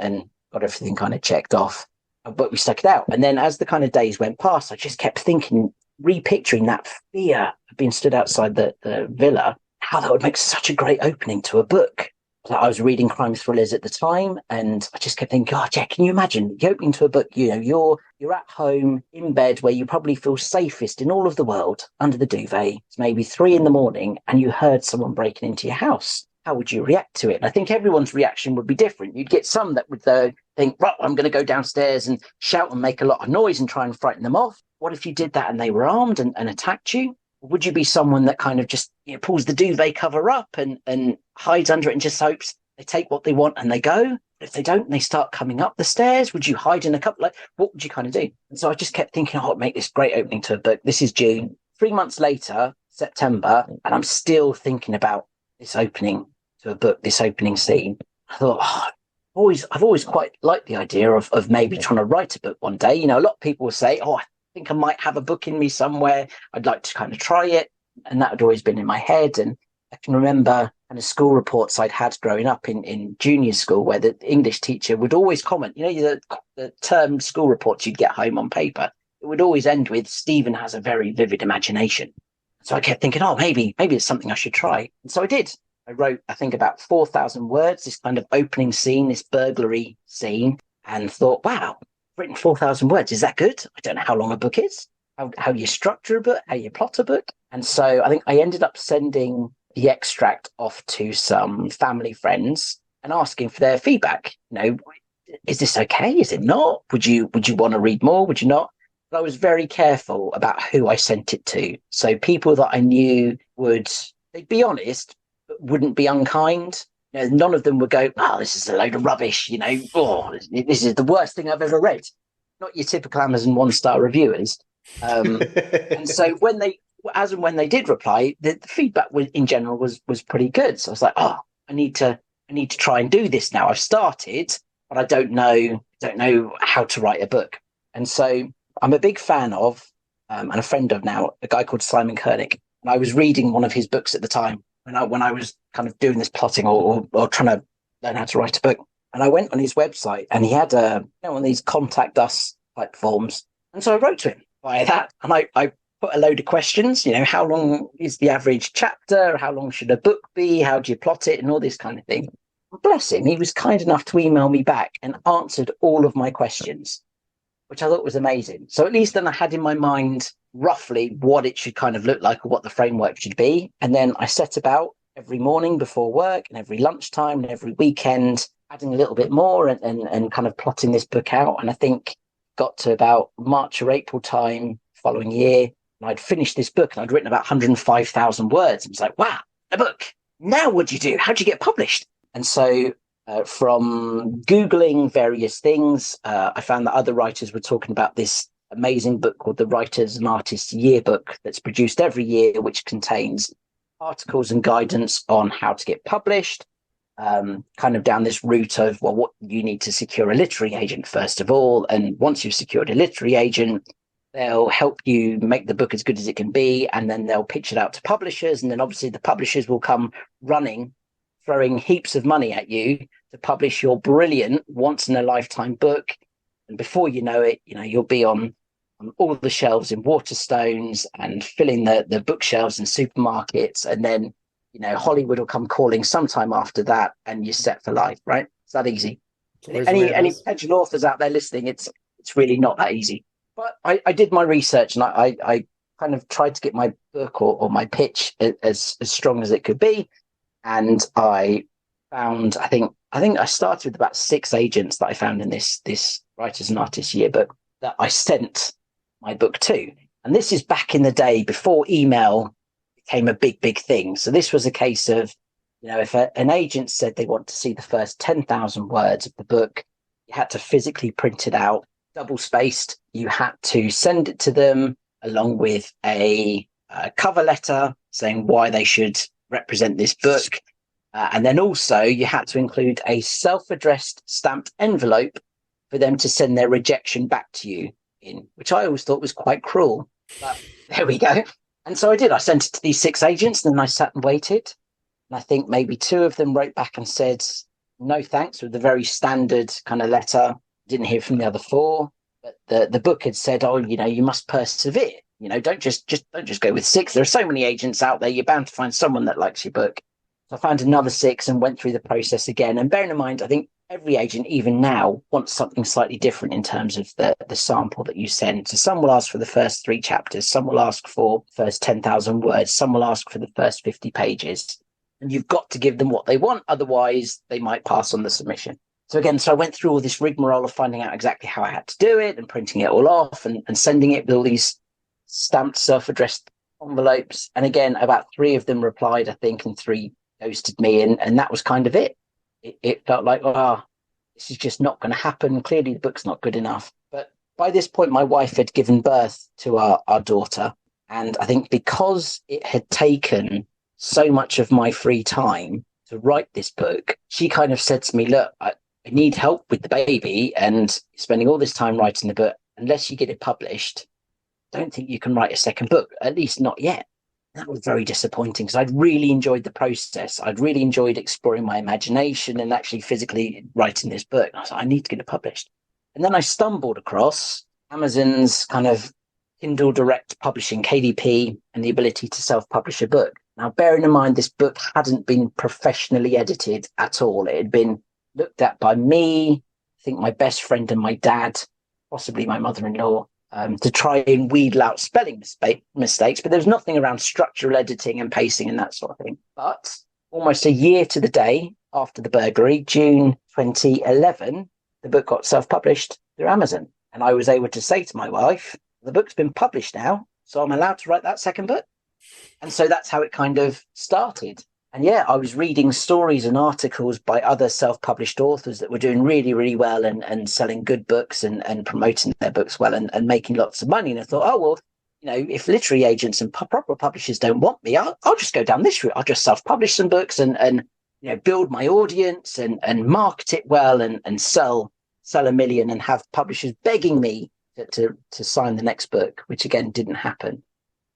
got everything kind of checked off. But we stuck it out. And then as the kind of days went past, I just kept thinking, repicturing that fear of being stood outside the villa, how that would make such a great opening to a book. I was reading crime thrillers at the time, and I just kept thinking, God, Jack, can you imagine the opening to a book? You're at home in bed where you probably feel safest in all of the world, under the duvet. It's maybe 3 a.m, and you heard someone breaking into your house. How would you react to it? And I think everyone's reaction would be different. You'd get some that would think, right, I'm going to go downstairs and shout and make a lot of noise and try and frighten them off. What if you did that and they were armed and attacked you? Would you be someone that kind of just pulls the duvet cover up and hides under it and just hopes they take what they want and they go? If they don't, they start coming up the stairs. Would you hide in a couple? What would you kind of do? And so I just kept thinking, I'd make this great opening to a book. This is June. 3 months later, September, and I'm still thinking about this opening to a book, this opening scene. I thought, I've always quite liked the idea of maybe trying to write a book one day. A lot of people will say, I think I might have a book in me somewhere. I'd like to kind of try it. And that had always been in my head. And I can remember kind of school reports I'd had growing up in junior school, where the English teacher would always comment, the term school reports you'd get home on paper, it would always end with, Stephen has a very vivid imagination. So I kept thinking, maybe it's something I should try. And so I did. I wrote, I think, about 4,000 words, this kind of opening scene, this burglary scene, and thought, wow, I've written 4,000 words. Is that good? I don't know how long a book is, how you structure a book, how you plot a book. And so I think I ended up sending the extract off to some family friends and asking for their feedback. Is this okay? Is it not? Would you want to read more? Would you not? But I was very careful about who I sent it to. So people that I knew they'd be honest, but wouldn't be unkind. None of them would go, oh, this is a load of rubbish. Oh, this is the worst thing I've ever read. Not your typical Amazon 1-star reviewers. And so when they did reply, the feedback in general was pretty good. So I was like, oh, I need to try and do this now. I've started, but I don't know how to write a book. And so I'm a big fan of, and a friend of now, a guy called Simon Koenig. And I was reading one of his books at the time when I was kind of doing this plotting or trying to learn how to write a book. And I went on his website and he had one of these contact us type forms. And so I wrote to him via that. And I put a load of questions, how long is the average chapter? How long should a book be? How do you plot it? And all this kind of thing. Bless him, he was kind enough to email me back and answered all of my questions, which I thought was amazing. So at least then I had in my mind roughly what it should kind of look like or what the framework should be. And then I set about every morning before work and every lunchtime and every weekend, adding a little bit more and kind of plotting this book out. And I think got to about March or April time following year, and I'd finished this book and I'd written about 105,000 words. I was like, wow, a book. Now what do you do? How do you get published? And so from Googling various things, I found that other writers were talking about this amazing book called the Writers and Artists Yearbook that's produced every year, which contains articles and guidance on how to get published, kind of down this route of, well, what you need to secure a literary agent first of all. And once you've secured a literary agent, they'll help you make the book as good as it can be. And then they'll pitch it out to publishers. And then obviously the publishers will come running, throwing heaps of money at you to publish your brilliant once in a lifetime book. And before you know it, you'll be on all the shelves in Waterstones and filling the bookshelves in supermarkets. And then, Hollywood will come calling sometime after that and you're set for life, right? It's that easy. Any potential authors out there listening, it's really not that easy. But I did my research and I kind of tried to get my book or my pitch as strong as it could be. And I found, I think I started with about 6 agents that I found in this Writers and Artists Yearbook that I sent my book to. And this is back in the day before email became a big thing. So this was a case of, if an agent said they want to see the first 10,000 words of the book, you had to physically print it out, double spaced. You had to send it to them along with a cover letter saying why they should represent this book. And then also you had to include a self-addressed stamped envelope for them to send their rejection back to you in, which I always thought was quite cruel. But there we go. And so I did. I sent it to these 6 agents and then I sat and waited. And I think maybe 2 of them wrote back and said, no thanks, with a very standard kind of letter. Didn't hear from the other 4. But the book had said, oh, you must persevere. Don't just go with 6. There are so many agents out there. You're bound to find someone that likes your book. So I found another 6 and went through the process again. And bearing in mind, I think every agent, even now, wants something slightly different in terms of the sample that you send. So some will ask for the first 3 chapters. Some will ask for the first 10,000 words. Some will ask for the first 50 pages. And you've got to give them what they want. Otherwise, they might pass on the submission. So again, I went through all this rigmarole of finding out exactly how I had to do it and printing it all off and sending it with all these stamped self-addressed envelopes. And again, about 3 of them replied, I think, and 3 ghosted me. And that was kind of it. It felt like, this is just not going to happen. Clearly the book's not good enough. But by this point, my wife had given birth to our daughter. And I think because it had taken so much of my free time to write this book, she kind of said to me, look, I need help with the baby and spending all this time writing the book. Unless you get it published, don't think you can write a second book, at least not yet. That was very disappointing because I'd really enjoyed the process. I'd really enjoyed exploring my imagination and actually physically writing this book. I was like, I need to get it published. And then I stumbled across Amazon's kind of Kindle Direct Publishing, KDP, and the ability to self-publish a book. Now, bearing in mind, this book hadn't been professionally edited at all. It had been looked at by me, I think my best friend and my dad, possibly my mother-in-law, to try and wheedle out spelling mistakes. But there was nothing around structural editing and pacing and that sort of thing. But almost a year to the day after the burglary, June 2011, the book got self-published through Amazon. And I was able to say to my wife, the book's been published now, so I'm allowed to write that second book. And so that's how it kind of started. And yeah, I was reading stories and articles by other self-published authors that were doing really, really well and selling good books and promoting their books well and making lots of money. And I thought, oh, well, if literary agents and proper publishers don't want me, I'll just go down this route. I'll just self-publish some books and build my audience and market it well and sell a million and have publishers begging me to sign the next book, which again didn't happen.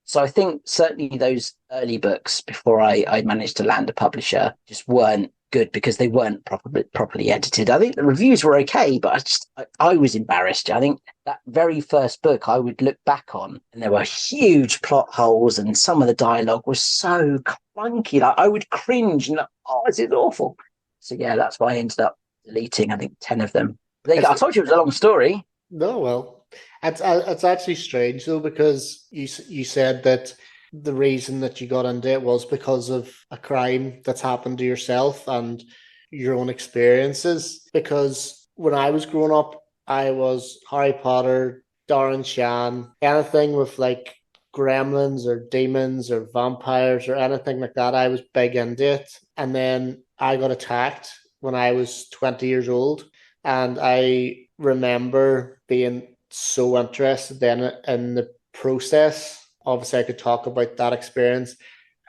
So I think certainly those early books before I managed to land a publisher just weren't good because they weren't properly edited. I think the reviews were okay, but I was embarrassed. I think that very first book I would look back on and there were huge plot holes and some of the dialogue was so clunky. Like I would cringe and this is awful. So yeah, that's why I ended up deleting, I think, 10 of them. I told you it was a long story.
No, well, it's actually strange though, because you said that the reason that you got into it was because of a crime that's happened to yourself and your own experiences. Because when I was growing up, I was Harry Potter, Darren Shan, anything with like gremlins or demons or vampires or anything like that. I was big into it. And then I got attacked when I was 20 years old. And I remember being so interested then in the process. Obviously, I could talk about that experience.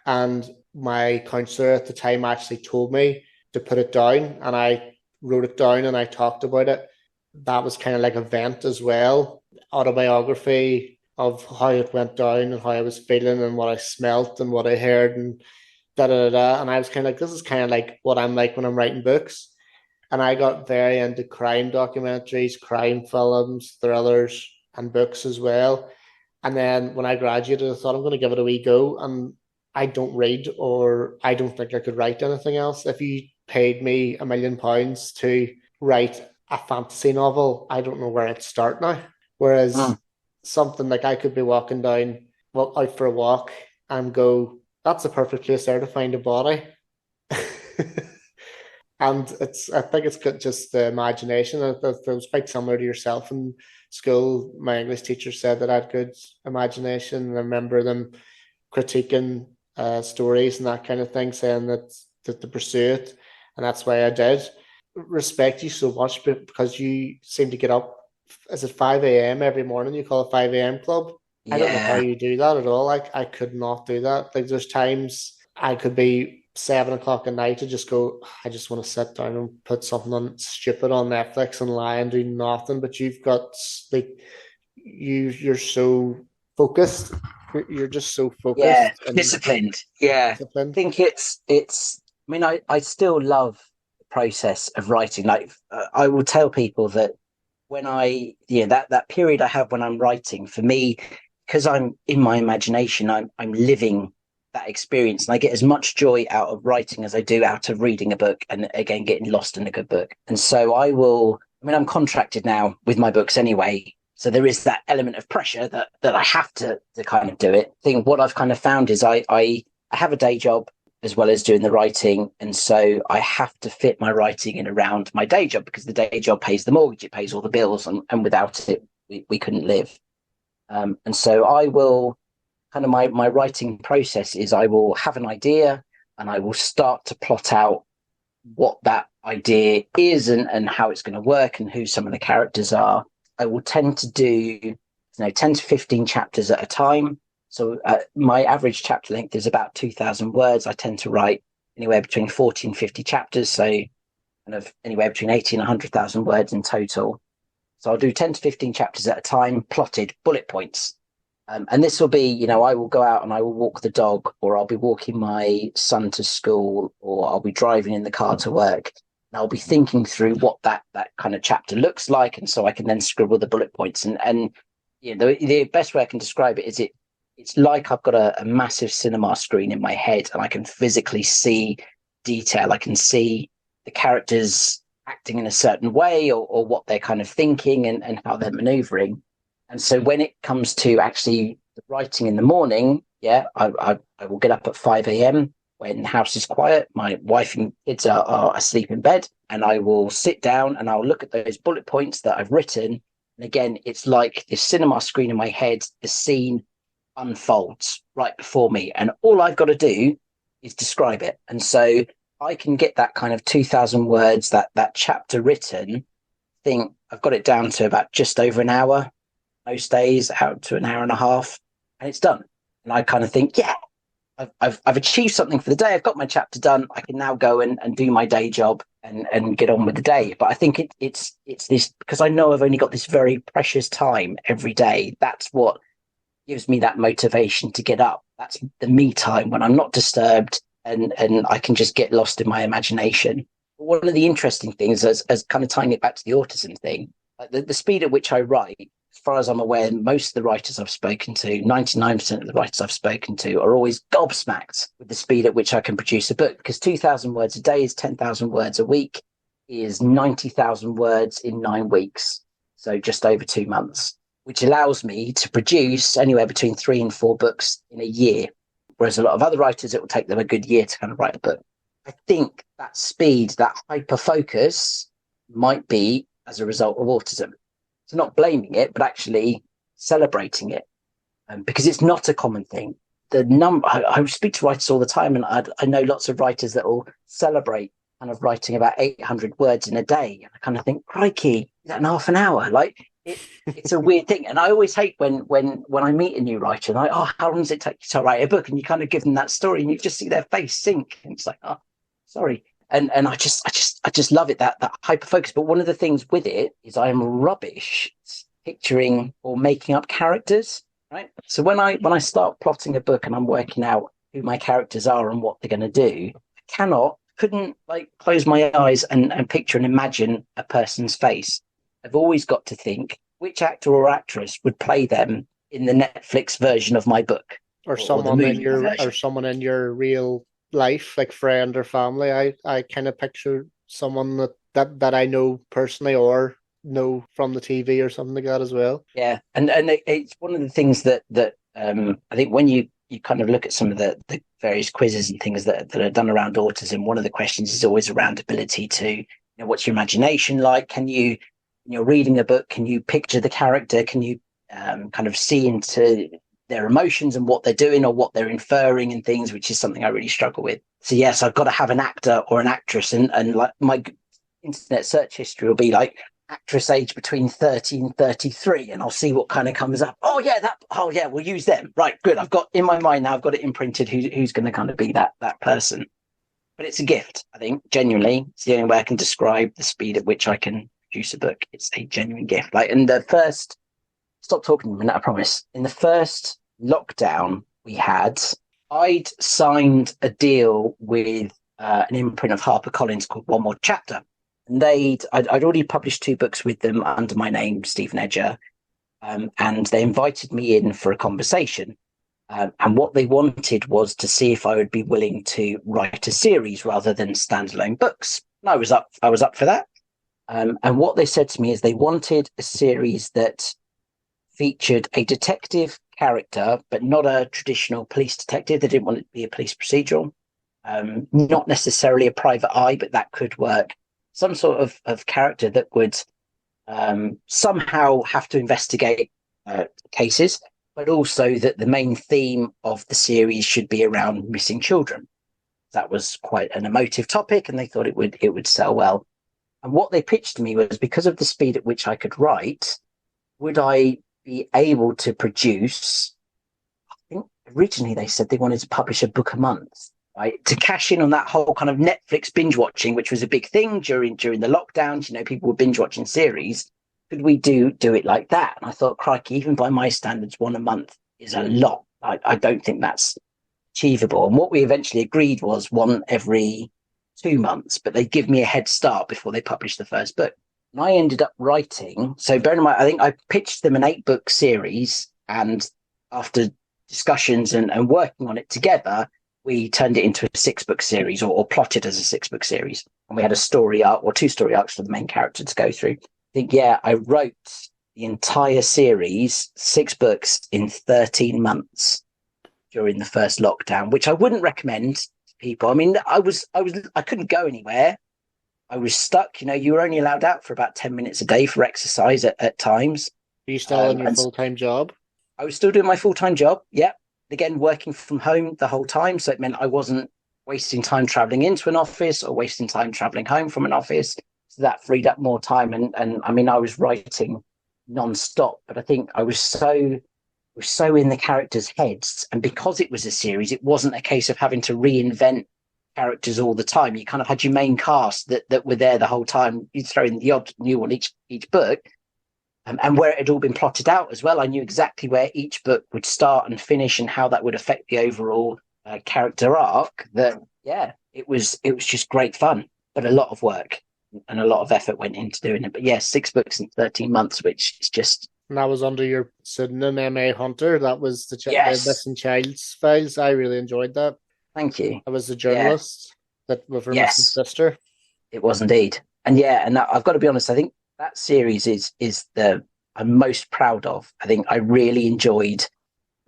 And my counselor at the time actually told me to put it down. And I wrote it down and I talked about it. That was kind of like a vent as well. Autobiography of how it went down and how I was feeling and what I smelt and what I heard and da da da. And I was kind of like, this is kind of like what I'm like when I'm writing books. And I got very into crime documentaries, crime films, thrillers, and books as well. And then when I graduated, I thought I'm going to give it a wee go. And I don't read, or I don't think I could write anything else. If you paid me £1 million to write a fantasy novel, I don't know where I'd start now. Whereas something like I could be walking down, out for a walk and go, that's the perfect place there to find a body. And I think it's got just the imagination. It was quite similar to yourself in school. My English teacher said that I had good imagination. I remember them critiquing stories and that kind of thing, saying that to pursue it. And that's why I did. Respect you so much because you seem to get up, is it 5 a.m. every morning? You call it 5 a.m. club? Yeah. I don't know how you do that at all. I could not do that. Like there's times I could be 7 o'clock at night to just go, I just want to sit down and put something on stupid on Netflix and lie and do nothing. But you've got like you're so focused. You're just so focused.
Yeah, disciplined. Yeah. Disciplined. I think it's I mean, I still love the process of writing. Like I will tell people that when that period I have when I'm writing, for me, because I'm in my imagination, I'm living that experience and I get as much joy out of writing as I do out of reading a book and again getting lost in a good book. And so I'm contracted now with my books anyway, so there is that element of pressure that I have to kind of do it. I think what I've kind of found is I have a day job as well as doing the writing, and so I have to fit my writing in around my day job because the day job pays the mortgage, it pays all the bills, and without it we couldn't live. And so I will kind of my writing process is I will have an idea and I will start to plot out what that idea is and how it's going to work and who some of the characters are. I will tend to do 10 to 15 chapters at a time. So my average chapter length is about 2,000 words. I tend to write anywhere between 40 and 50 chapters. So kind of anywhere between 80 and 100,000 words in total. So I'll do 10 to 15 chapters at a time, plotted bullet points. And this will be, I will go out and I will walk the dog, or I'll be walking my son to school, or I'll be driving in the car to work. And I'll be thinking through what that kind of chapter looks like. And so I can then scribble the bullet points. And the best way I can describe it is it's like I've got a massive cinema screen in my head, and I can physically see detail. I can see the characters acting in a certain way, or what they're kind of thinking, and how they're maneuvering. And so when it comes to actually writing in the morning, yeah, I will get up at 5 a.m. when the house is quiet. My wife and kids are asleep in bed, and I will sit down and I'll look at those bullet points that I've written. And again, it's like this cinema screen in my head, the scene unfolds right before me, and all I've got to do is describe it. And so I can get that kind of 2,000 words, that chapter written. Think I've got it down to about just over an hour, most days out to an hour and a half, and it's done. And I kind of think, yeah, I've achieved something for the day. I've got my chapter done. I can now go and do my day job and get on with the day. But I think it's this, because I know I've only got this very precious time every day. That's what gives me that motivation to get up. That's the me time when I'm not disturbed, and I can just get lost in my imagination. But one of the interesting things, as kind of tying it back to the autism thing, like the speed at which I write, as far as I'm aware, most of the writers I've spoken to, 99% of the writers I've spoken to, are always gobsmacked with the speed at which I can produce a book, because 2,000 words a day is 10,000 words a week, is 90,000 words in 9 weeks. So just over 2 months, which allows me to produce anywhere between 3 and 4 books in a year. Whereas a lot of other writers, it will take them a good year to kind of write a book. I think that speed, that hyper focus, might be as a result of autism. So not blaming it, but actually celebrating it, because it's not a common thing. I speak to writers all the time, and I know lots of writers that will celebrate kind of writing about 800 words in a day. And I kind of think, crikey, is that in half an hour? Like, it's a weird thing. And I always hate when I meet a new writer and how long does it take you to write a book? And you kind of give them that story and you just see their face sink. And it's like, oh, sorry. And I just love it, that hyper focus. But one of the things with it is I am rubbish picturing or making up characters. Right. So when I start plotting a book and I'm working out who my characters are and what they're going to do, couldn't like close my eyes and picture and imagine a person's face. I've always got to think which actor or actress would play them in the Netflix version of my book,
or someone in your real life, like friend or family. I kind of picture someone that I know personally or know from the TV or something like that as well.
Yeah, and it's one of the things that I think when you kind of look at some of the various quizzes and things that are done around autism, one of the questions is always around ability to, what's your imagination like? Can you, when you're reading a book, can you picture the character? Can you kind of see into their emotions and what they're doing or what they're inferring and things, which is something I really struggle with. So yes, I've got to have an actor or an actress, and like my internet search history will be like actress age between 30 and 33, and I'll see what kind of comes up. Oh yeah, we'll use them. Right, good. I've got in my mind now, I've got it imprinted who's going to kind of be that person. But it's a gift, I think, genuinely. It's the only way I can describe the speed at which I can produce a book. It's a genuine gift. Like in the first, stop talking a minute, I promise. In the first lockdown we had, I'd signed a deal with an imprint of HarperCollins called One More Chapter. And I'd already published 2 books with them under my name, Stephen Edger, and they invited me in for a conversation. And what they wanted was to see if I would be willing to write a series rather than standalone books. And I was up for that. And what they said to me is they wanted a series that featured a detective character, but not a traditional police detective. They didn't want it to be a police procedural. Not necessarily a private eye, but that could work. Some sort of character that would somehow have to investigate cases, but also that the main theme of the series should be around missing children. That was quite an emotive topic, and they thought it would sell well. And what they pitched to me was, because of the speed at which I could write, would I be able to produce, I think originally they said they wanted to publish a book a month, right? To cash in on that whole kind of Netflix binge watching, which was a big thing during the lockdowns. People were binge watching series. Could we do it like that? And I thought, crikey, even by my standards, 1 a month is a lot. I don't think that's achievable. And what we eventually agreed was 1 every 2 months, but they'd give me a head start before they published the first book. And I ended up writing, so bear in mind, I think I pitched them an 8-book series, and after discussions and working on it together, we turned it into a 6-book series, or plotted as a 6-book series. And we had a story arc, or 2 story arcs for the main character to go through. I think, yeah, I wrote the entire series, 6 books, in 13 months during the first lockdown, which I wouldn't recommend to people. I mean, I couldn't go anywhere. I was stuck. You were only allowed out for about 10 minutes a day for exercise at times.
Are you still in your full-time job?
I was still doing my full-time job. Yeah. Again, working from home the whole time. So it meant I wasn't wasting time traveling into an office or wasting time traveling home from an office. So that freed up more time. And I mean, I was writing non-stop, but I think I was so in the characters' heads. And because it was a series, it wasn't a case of having to reinvent characters all the time. You kind of had your main cast that were there the whole time. You'd throw in the odd new one each book. And where it had all been plotted out as well. I knew exactly where each book would start and finish and how that would affect the overall character arc. That, yeah, it was just great fun, but a lot of work and a lot of effort went into doing it. But yeah, 6 books in 13 months, which is just...
And that was under your pseudonym, M.A. Hunter. That was the Missing Child's Files. I really enjoyed that.
Thank you.
I was the journalist that with her missing sister.
It was indeed. And yeah, and I've got to be honest, I think that series is the I'm most proud of. I think I really enjoyed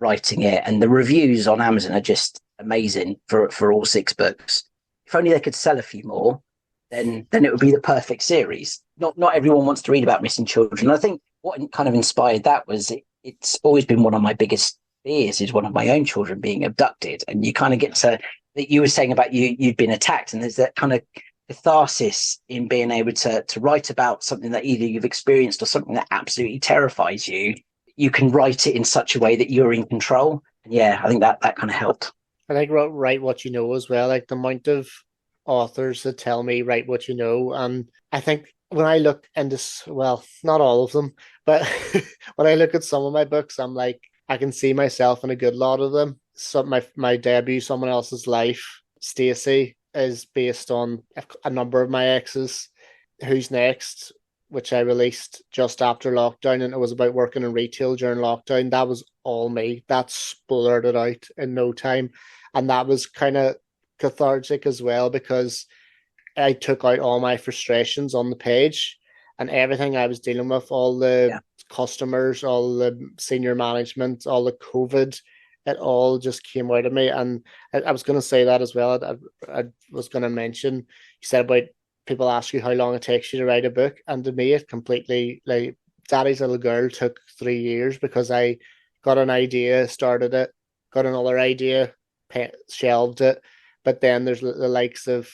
writing it, and the reviews on Amazon are just amazing for all 6 books. If only they could sell a few more, then it would be the perfect series. Not everyone wants to read about missing children. I think what kind of inspired that was it's always been one of my biggest fears, is one of my own children being abducted, and you kind of get to that you were saying about you'd been attacked, and there's that kind of catharsis in being able to write about something that either you've experienced or something that absolutely terrifies you. You can write it in such a way that you're in control. And yeah, I think that kind of helped.
I think write what you know as well. Like the amount of authors that tell me write what you know, and I think when I look into, well, not all of them, but when I look at some of my books, I'm like, I can see myself in a good lot of them. So my debut, Someone Else's Life, Stacey, is based on a number of my exes. Who's Next, which I released just after lockdown, and it was about working in retail during lockdown. That was all me. That splurted out in no time. And that was kind of cathartic as well, because I took out all my frustrations on the page, and everything I was dealing with, all the customers, all the senior management, all the COVID, it all just came out of me. And I was going to say that as well. I was going to mention, you said about people ask you how long it takes you to write a book. And to me, it completely, like, Daddy's Little Girl took 3 years, because I got an idea, started it, got another idea, shelved it. But then there's the likes of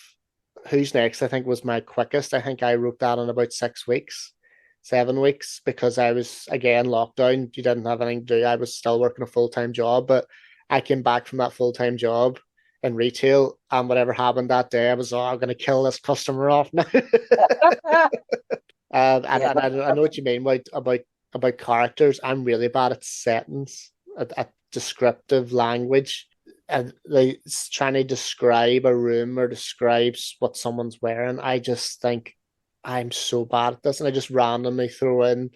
Who's Next, I think was my quickest. I think I wrote that in about 6 weeks. 7 weeks, because I was, again, locked down. You didn't have anything to do. I was still working a full-time job, but I came back from that full-time job in retail, and whatever happened that day, I was, I'm going to kill this customer off now. And I know what you mean about characters. I'm really bad at settings, at descriptive language, and like trying to describe a room or describe what someone's wearing. I just think I'm so bad at this, and I just randomly throw in,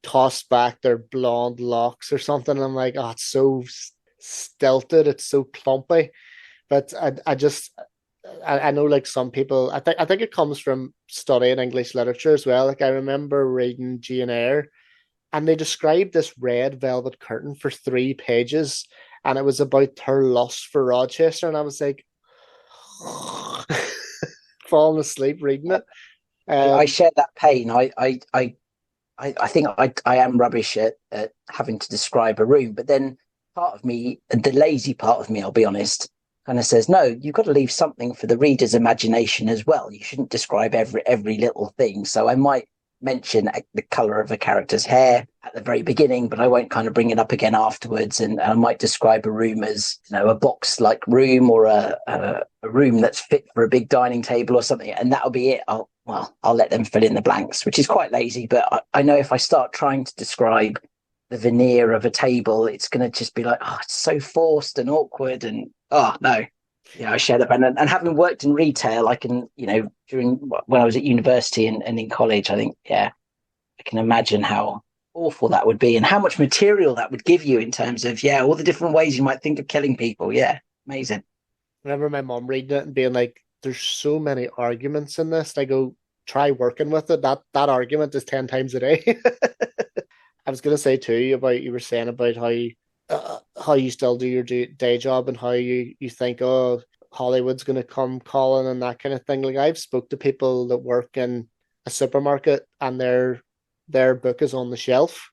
toss back their blonde locks or something, and I'm like, oh, it's so stilted, it's so clumpy. But I know, like, some people, I think it comes from studying English literature as well. Like, I remember reading Jane Eyre, and they described this red velvet curtain for 3 pages, and it was about her lust for Rochester, and I was like, falling asleep reading it.
I share that pain. I think I am rubbish at having to describe a room, but then part of me, the lazy part of me, I'll be honest, kind of says, no, you've got to leave something for the reader's imagination as well. You shouldn't describe every little thing. So I might mention the color of a character's hair at the very beginning, but I won't kind of bring it up again afterwards. And I might describe a room as, a box-like room, or a room that's fit for a big dining table or something, and that'll be it. I'll let them fill in the blanks, which is quite lazy. But I know if I start trying to describe the veneer of a table, it's going to just be like, oh, it's so forced and awkward. And, oh, no. I share that. And having worked in retail, I can, during when I was at university and in college, I think, I can imagine how awful that would be, and how much material that would give you in terms of, yeah, all the different ways you might think of killing people. Yeah, amazing.
I remember my mom reading it and being like, "There's so many arguments in this." And I go, "Try working with it. That argument is 10 times a day." I was gonna say too about you were saying about how you still do your day job and how you think, oh, Hollywood's gonna come calling and that kind of thing. Like I've spoke to people that work in a supermarket and their book is on the shelf.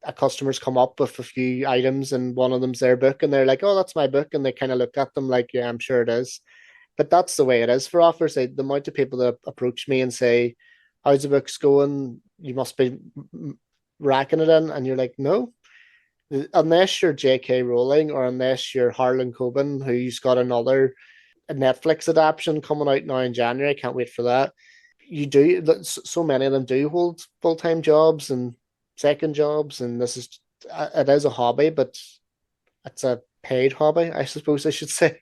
A customer's come up with a few items and one of them's their book and they're like, "Oh, that's my book," and they kind of look at them like, "Yeah, I'm sure it is." But that's the way it is for offers. The amount of people that approach me and say, "How's the books going? You must be racking it in," and you're like, "No." Unless you're J.K. Rowling or unless you're Harlan Coben, who's got another Netflix adaptation coming out now in January. I can't wait for that. You do, so many of them do hold full time jobs and second jobs, and it is a hobby, but it's a paid hobby, I suppose I should say.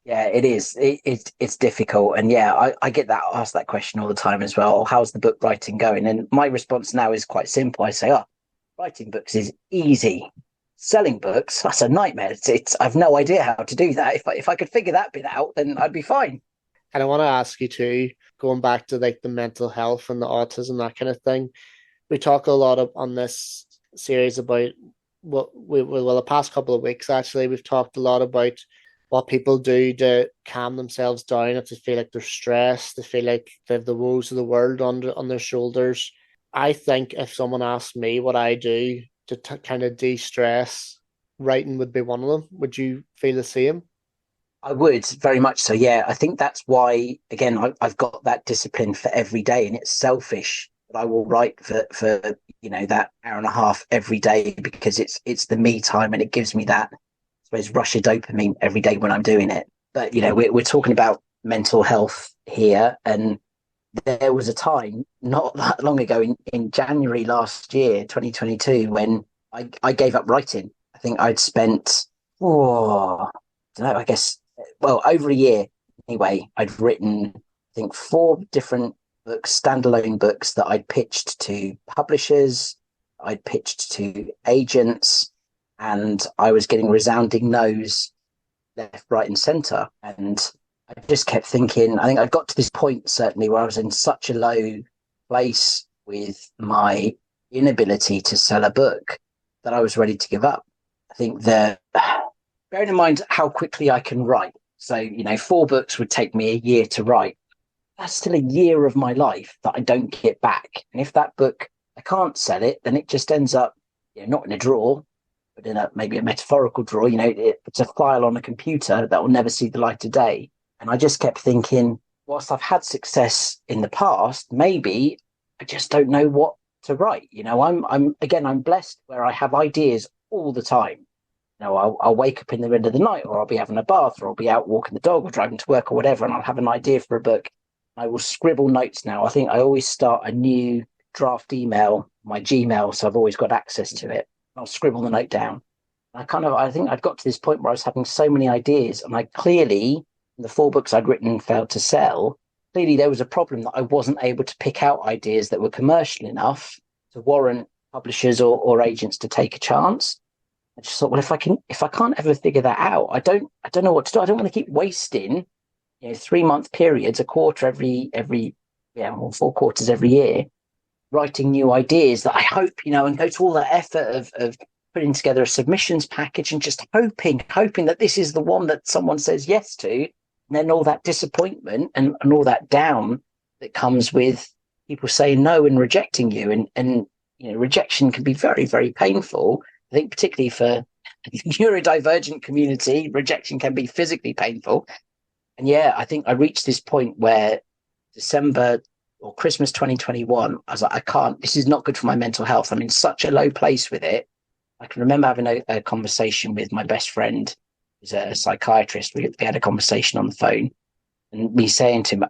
Yeah, it is. It's difficult, and yeah, I get that asked that question all the time as well. How's the book writing going? And my response now is quite simple. I say, "Oh, writing books is easy. Selling books, that's a nightmare. I've no idea how to do that. If I could figure that bit out, then I'd be fine."
And I want to ask you too, going back to like the mental health and the autism, that kind of thing. We talk a lot on this series about what well the past couple of weeks actually we've talked a lot about what people do to calm themselves down if they feel like they're stressed, they feel like they have the woes of the world on their shoulders. I think if someone asked me what I do to kind of de-stress, writing would be one of them. Would you feel the same?
I would very much so. Yeah, I think that's why. Again, I've got that discipline for every day, and it's selfish. But I will write for that hour and a half every day because it's the me time, and it gives me that, I suppose, rush of dopamine every day when I'm doing it. But we're talking about mental health here, and there was a time not that long ago in January last year, 2022, when I gave up writing. I think I'd spent, I don't know, I guess, well, over a year anyway. I'd written, I think, four different books, standalone books that I'd pitched to publishers, I'd pitched to agents, and I was getting resounding no's left, right, and centre. And I just kept thinking, I think I got to this point certainly where I was in such a low place with my inability to sell a book that I was ready to give up. I think bearing in mind how quickly I can write. So, four books would take me a year to write. That's still a year of my life that I don't get back. And if that book, I can't sell it, then it just ends up, not in a drawer, but in maybe a metaphorical drawer. It's a file on a computer that will never see the light of day. And I just kept thinking, whilst I've had success in the past, maybe I just don't know what to write. I'm blessed where I have ideas all the time. I'll wake up in the middle of the night, or I'll be having a bath, or I'll be out walking the dog, or driving to work, or whatever, and I'll have an idea for a book. I will scribble notes now. I think I always start a new draft email, my Gmail, so I've always got access to it. I'll scribble the note down. I think I'd got to this point where I was having so many ideas, and I clearly, the four books I'd written failed to sell. Clearly, there was a problem that I wasn't able to pick out ideas that were commercial enough to warrant publishers or agents to take a chance. I just thought, well, if I can't ever figure that out, I don't know what to do. I don't want to keep wasting, 3-month periods, a quarter or 4 quarters every year, writing new ideas that I hope, and go to all that effort of putting together a submissions package and just hoping that this is the one that someone says yes to. And then all that disappointment and all that down that comes with people saying no and rejecting you. And rejection can be very, very painful. I think particularly for the neurodivergent community, rejection can be physically painful. And yeah, I think I reached this point where December or Christmas 2021, I was like, this is not good for my mental health. I'm in such a low place with it. I can remember having a conversation with my best friend, who's a psychiatrist. We had a conversation on the phone, and me saying to him,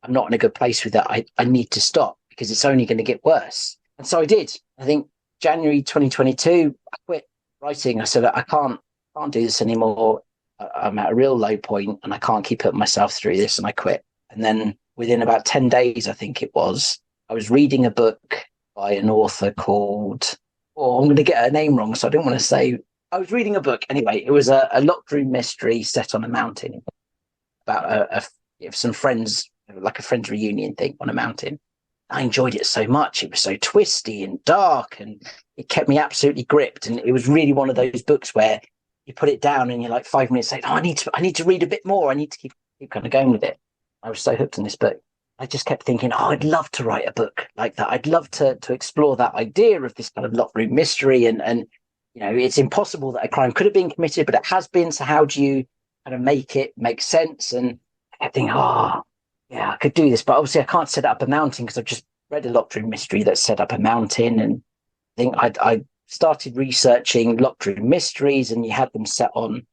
I'm not in a good place with that. I need to stop because it's only going to get worse. And so I did. I think January 2022, I quit writing. I said, I can't do this anymore. I'm at a real low point and I can't keep putting myself through this, and I quit. And then within about 10 days, I think it was, I was reading a book by an author called, oh, I'm going to get her name wrong, so I don't want to say. I was reading a book. Anyway, it was a locked room mystery set on a mountain about some friends, like a friends reunion thing on a mountain. I enjoyed it so much. It was so twisty and dark, and it kept me absolutely gripped. And it was really one of those books where you put it down and you're like 5 minutes later, oh, I need to read a bit more. I need to keep kind of going with it. I was so hooked on this book. I just kept thinking, oh, I'd love to write a book like that. I'd love to explore that idea of this kind of locked room mystery. And it's impossible that a crime could have been committed, but it has been. So how do you kind of make it make sense? And I kept thinking, oh, yeah, I could do this, but obviously I can't set up a mountain because I've just read a locked room mystery that set up a mountain. And I think I started researching locked room mysteries, and you had them set on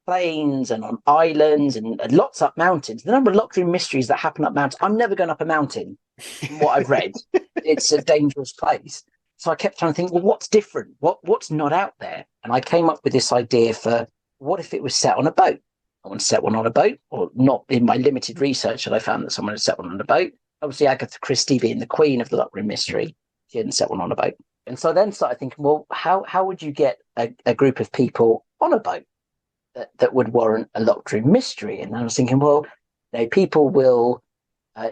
plains and on islands and lots up mountains. The number of locked room mysteries that happen up mountains, I'm never going up a mountain. From what I've read, it's a dangerous place. So I kept trying to think, well, what's different? What's not out there? And I came up with this idea for, what if it was set on a boat? I want to set one on a boat, or not. In my limited research that I found that someone had set one on a boat. Obviously, Agatha Christie being the queen of the locked room mystery, she hadn't set one on a boat. And so I then started thinking, well, how would you get a group of people on a boat that would warrant a locked room mystery? And I was thinking, well, people will,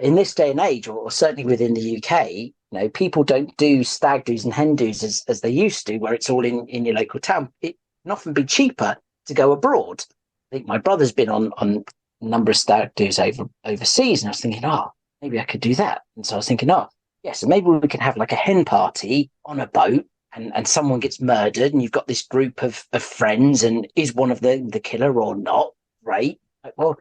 in this day and age, or certainly within the UK, people don't do stag do's and hen do's as they used to, where it's all in your local town. It can often be cheaper to go abroad. I think my brother's been on a number of stag do's overseas, and I was thinking, oh, maybe I could do that. And so I was thinking, oh, yeah, so maybe we could have like a hen party on a boat, and someone gets murdered, and you've got this group of friends, and is one of them the killer or not? Right. Like, well,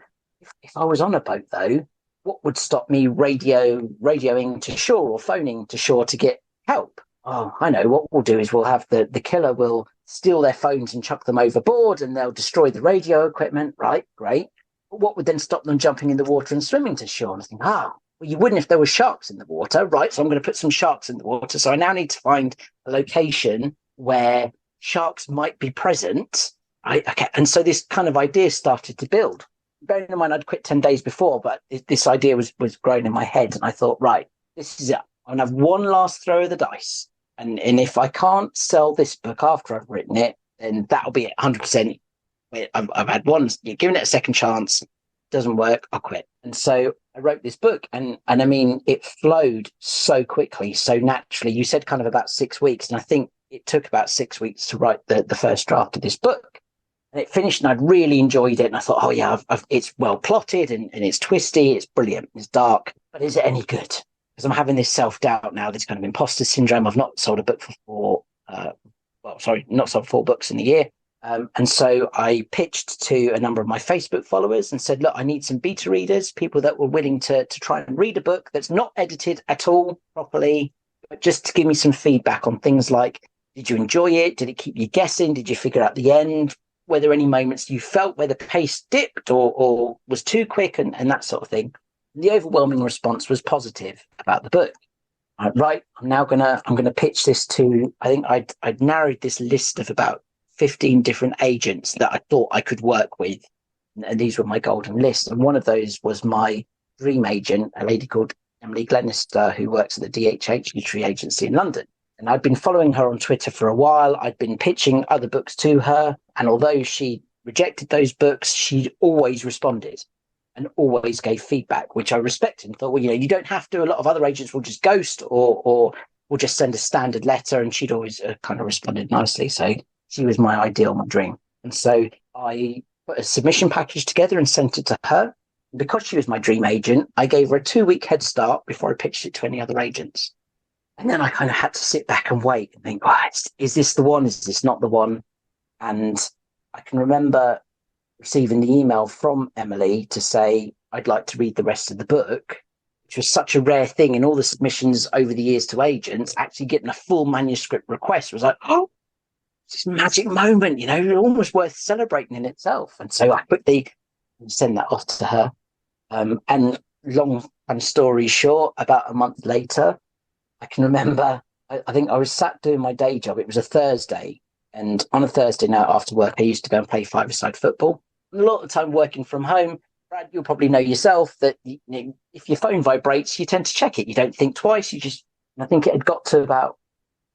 if I was on a boat, though, what would stop me radioing to shore or phoning to shore to get help? Oh, I know. What we'll do is we'll have the killer will steal their phones and chuck them overboard, and they'll destroy the radio equipment. Right, great. But what would then stop them jumping in the water and swimming to shore? And I think, well, you wouldn't if there were sharks in the water, right? So I'm going to put some sharks in the water. So I now need to find a location where sharks might be present. Right? Okay. And so this kind of idea started to build. Bearing in mind, I'd quit 10 days before, but this idea was growing in my head. And I thought, right, this is it. I'm going to have one last throw of the dice. And if I can't sell this book after I've written it, then that'll be it, 100%. I've had one, you're giving it a second chance, doesn't work, I'll quit. And so I wrote this book, and I mean, it flowed so quickly, so naturally. You said kind of about 6 weeks, and I think it took about 6 weeks to write the first draft of this book. And it finished, and I'd really enjoyed it. And I thought, oh yeah, it's well plotted, and it's twisty, it's brilliant, it's dark, but is it any good? Because I'm having this self-doubt now, this kind of imposter syndrome. I've not sold a book for not sold 4 books in a year. And so I pitched to a number of my Facebook followers and said, look, I need some beta readers, people that were willing to try and read a book that's not edited at all properly, but just to give me some feedback on things like, did you enjoy it? Did it keep you guessing? Did you figure out the end? Were there any moments you felt where the pace dipped or was too quick and that sort of thing? And the overwhelming response was positive about the book. Right, I'm gonna pitch this to, I think I'd narrowed this list of about 15 different agents that I thought I could work with. And these were my golden list. And one of those was my dream agent, a lady called Emily Glenister, who works at the DHH Literary Agency in London. And I'd been following her on Twitter for a while. I'd been pitching other books to her. And although she rejected those books, she always responded and always gave feedback, which I respected and thought, well, you don't have to. A lot of other agents will just ghost or will just send a standard letter. And she'd always kind of responded nicely. So she was my ideal, my dream. And so I put a submission package together and sent it to her. Because she was my dream agent, I gave her a 2-week head start before I pitched it to any other agents. And then I kind of had to sit back and wait and think, oh, is this the one? Is this not the one? And I can remember receiving the email from Emily to say, I'd like to read the rest of the book, which was such a rare thing in all the submissions over the years to agents. Actually getting a full manuscript request was like, oh, it's this magic moment, almost worth celebrating in itself. And so I quickly send that off to her. And long story short, about a month later, I can remember, I think I was sat doing my day job. It was a Thursday. And on a Thursday night after work, I used to go and play five-a-side football. And a lot of the time working from home, Brad, you'll probably know yourself that if your phone vibrates, you tend to check it. You don't think twice. You just And I think it had got to about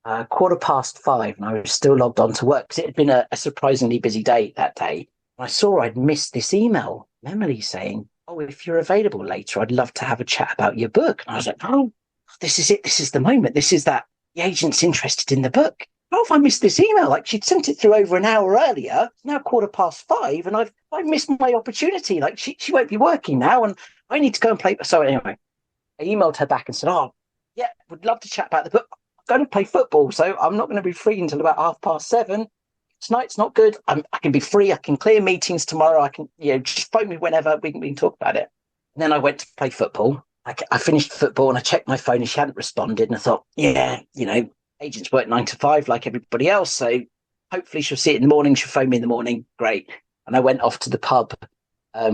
5:15, and I was still logged on to work because it had been a surprisingly busy day that day. And I saw I'd missed this email, from Emily saying, "Oh, if you're available later, I'd love to have a chat about your book." And I was like, "Oh, this is it. This is the moment. This is that the agent's interested in the book. How have I missed this email? Like she'd sent it through over an hour earlier. It's now 5:15, and I've missed my opportunity. Like she won't be working now, and I need to go and play." So anyway, I emailed her back and said, "Oh, yeah, would love to chat about the book. I'm going to play football, so I'm not going to be free until about 7:30. Tonight's not good. I can be free. I can clear meetings tomorrow. I can, just phone me whenever we can talk about it." And then I went to play football. I finished football and I checked my phone and she hadn't responded. And I thought, yeah, agents work 9 to 5 like everybody else. So hopefully she'll see it in the morning. She'll phone me in the morning. Great. And I went off to the pub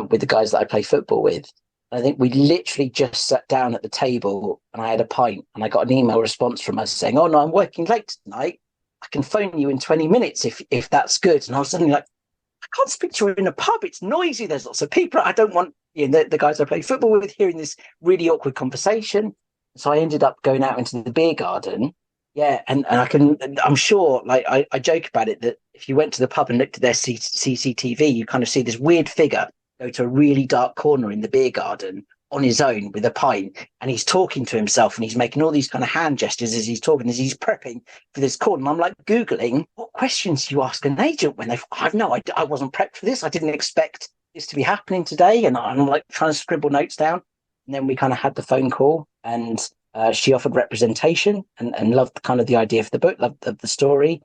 with the guys that I play football with. I think we literally just sat down at the table and I had a pint and I got an email response from us saying, "Oh no, I'm working late tonight. I can phone you in 20 minutes if that's good." And I was suddenly like, I can't speak to her in a pub. It's noisy. There's lots of people. I don't want the guys I play football with hearing this really awkward conversation. So I ended up going out into the beer garden. Yeah, and I'm sure, like I joke about it, that if you went to the pub and looked at their CCTV, you kind of see this weird figure go to a really dark corner in the beer garden on his own with a pint, and he's talking to himself and he's making all these kind of hand gestures as he's talking, as he's prepping for this call. And I'm like Googling, what questions do you ask an agent when I wasn't prepped for this. I didn't expect this to be happening today. And I'm like trying to scribble notes down. And then we kind of had the phone call and she offered representation and loved kind of the idea for the book, loved the story.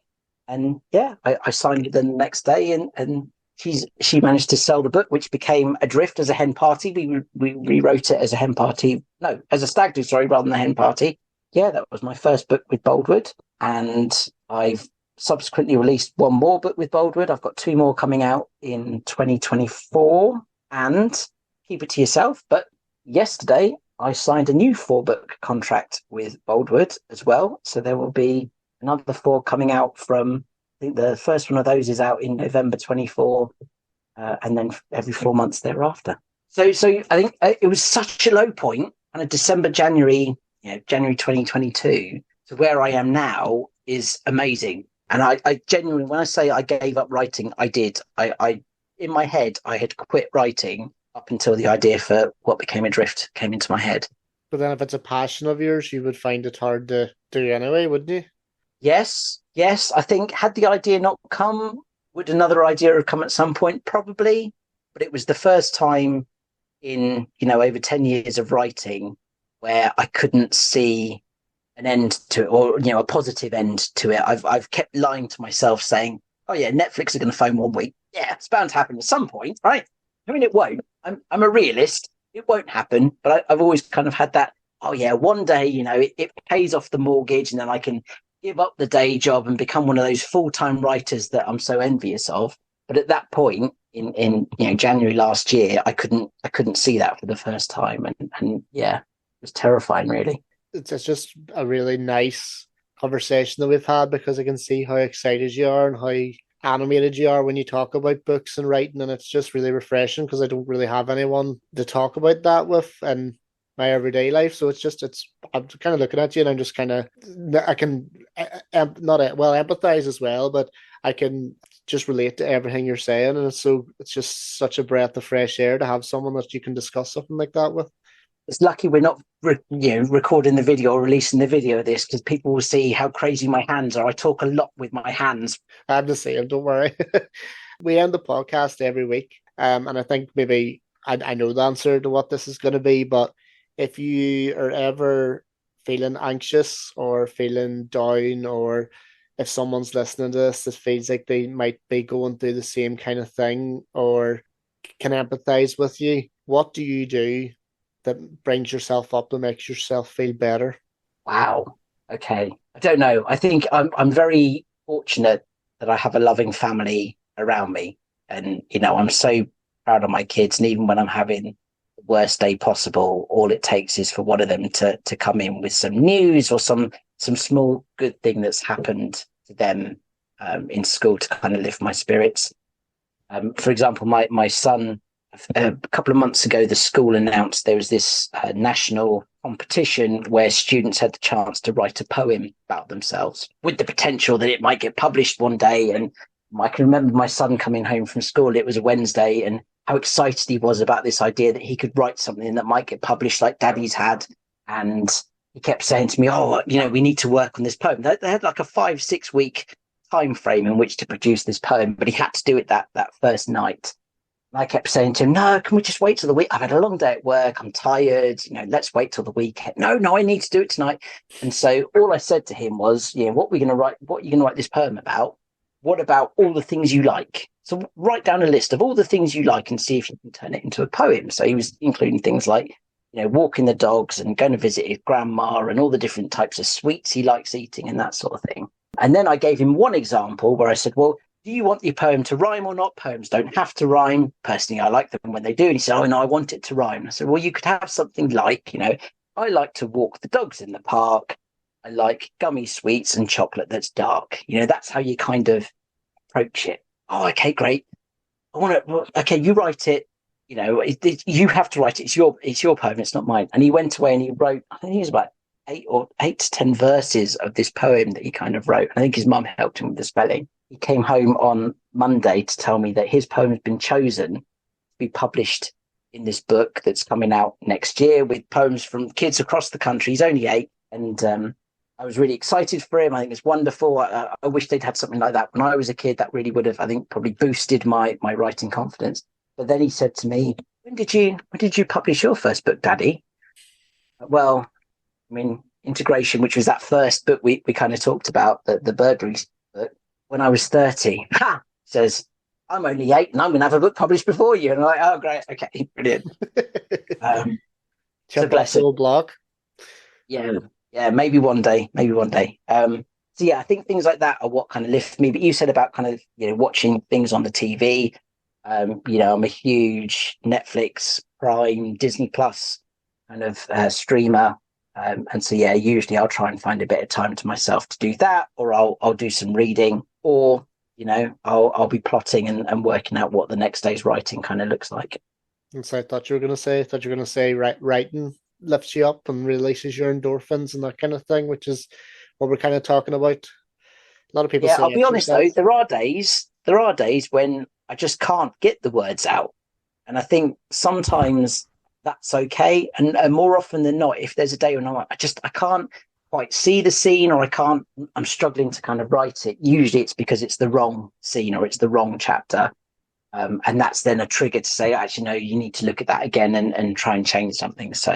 And yeah, I signed it the next day and she managed to sell the book, which became Adrift as a hen party. We rewrote it as a hen party, no, as a stag do, sorry, rather than a hen party. Yeah, that was my first book with Boldwood, and I've subsequently released one more book with Boldwood. I've got 2 more coming out in 2024, and keep it to yourself. But yesterday, I signed a new 4-book contract with Boldwood as well, so there will be another 4 coming out from. I think the first one of those is out in November 24, and then every 4 months thereafter. So I think it was such a low point, kind of January 2022, to where I am now is amazing. And I genuinely, when I say I gave up writing, I did. I in my head, I had quit writing up until the idea for what became Adrift came into my head.
But then if it's a passion of yours, you would find it hard to do anyway, wouldn't you?
Yes. I think had the idea not come, would another idea have come at some point? Probably. But it was the first time in, over 10 years of writing where I couldn't see an end to it, or, a positive end to it. I've kept lying to myself saying, "Oh yeah, Netflix are going to phone one week. Yeah, it's bound to happen at some point, right?" I mean, it won't. I'm a realist. It won't happen. But I've always kind of had that, oh yeah, one day, it pays off the mortgage and then I can give up the day job and become one of those full-time writers that I'm so envious of. But at that point in January last year, I couldn't see that for the first time. And yeah, it was terrifying, really.
It's just a really nice conversation that we've had because I can see how excited you are and how animated you are when you talk about books and writing, and it's just really refreshing because I don't really have anyone to talk about that with in my everyday life. So I'm kind of looking at you and I'm just kind of, I can not well empathize as well, but I can just relate to everything you're saying, and it's just such a breath of fresh air to have someone that you can discuss something like that with.
It's lucky we're not recording the video or releasing the video of this, because people will see how crazy my hands are. I talk a lot with my hands.
I'm the same, don't worry. We end the podcast every week, and I think maybe I know the answer to what this is going to be, but if you are ever feeling anxious or feeling down, or if someone's listening to this that feels like they might be going through the same kind of thing or can empathize with you, what do you do that brings yourself up, that makes yourself feel better?
Wow. Okay. I don't know. I think I'm very fortunate that I have a loving family around me. And, I'm so proud of my kids. And even when I'm having the worst day possible, all it takes is for one of them to come in with some news or some small good thing that's happened to them in school to kind of lift my spirits. For example, my son a couple of months ago, the school announced there was this national competition where students had the chance to write a poem about themselves with the potential that it might get published one day. And I can remember my son coming home from school. It was a Wednesday, and how excited he was about this idea that he could write something that might get published like Daddy's had. And he kept saying to me, "Oh, we need to work on this poem." They had like a 5-6 week time frame in which to produce this poem, but he had to do it that first night. And I kept saying to him, "No, can we just wait till the week? I've had a long day at work. I'm tired. Let's wait till the weekend." No, I need to do it tonight. And so all I said to him was, "What are you going to write? What are you going to write this poem about? What about all the things you like? So write down a list of all the things you like and see if you can turn it into a poem." So he was including things like, walking the dogs and going to visit his grandma and all the different types of sweets he likes eating and that sort of thing. And then I gave him one example where I said, "Well, do you want your poem to rhyme or not? Poems don't have to rhyme. Personally, I like them when they do." And he said, "Oh, no, I want it to rhyme." I said, "Well, you could have something like, I like to walk the dogs in the park. I like gummy sweets and chocolate that's dark." That's how you kind of approach it. "Oh, okay, great. I want to, okay, you write it. You have to write it. It's your poem. It's not mine." And he went away and he wrote, I think it was about 8 to 10 verses of this poem that he kind of wrote. I think his mum helped him with the spelling. He came home on Monday to tell me that his poem has been chosen to be published in this book that's coming out next year with poems from kids across the country. He's only 8. And I was really excited for him. I think it's wonderful. I wish they'd had something like that when I was a kid. That really would have, I think, probably boosted my writing confidence. But then he said to me, when did you publish your first book, Daddy?" Well, I mean, Integration, which was that first book we kind of talked about, the Burberry book, when I was 30. Ha! Says, "I'm only 8 and I'm going to have a book published before you." And I'm like, "Oh, great. Okay, brilliant."
Check that little blog.
Yeah, maybe one day. So yeah, I think things like that are what kind of lift me. But you said about kind of, watching things on the TV. I'm a huge Netflix, Prime, Disney Plus kind of streamer. And so, yeah, usually I'll try and find a bit of time to myself to do that, or I'll do some reading, or, I'll be plotting and working out what the next day's writing kind of looks like.
And so I thought you were going to say writing lifts you up and releases your endorphins and that kind of thing, which is what we're kind of talking about. A lot of people
Yeah,
say
I'll be honest though, there are days when I just can't get the words out. And I think sometimes that's okay. And more often than not, if there's a day when I'm like, I can't quite see the scene, or I'm struggling to kind of write it. Usually it's because it's the wrong scene or it's the wrong chapter. And that's then a trigger to say, actually, no, you need to look at that again and try and change something. So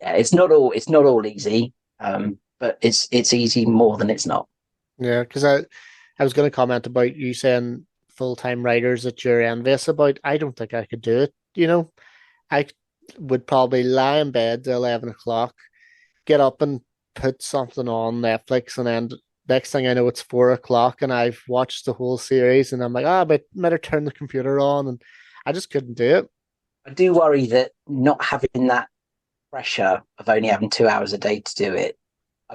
yeah, it's not all easy. But it's easy more than it's not.
Yeah, because I was going to comment about you saying full-time writers that you're envious about. I don't think I could do it. I would probably lie in bed till 11 o'clock, get up and put something on Netflix, and then next thing I know, it's 4 o'clock and I've watched the whole series, and I'm like, I better turn the computer on, and I just couldn't do it.
I do worry that not having that pressure of only having 2 hours a day to do it, I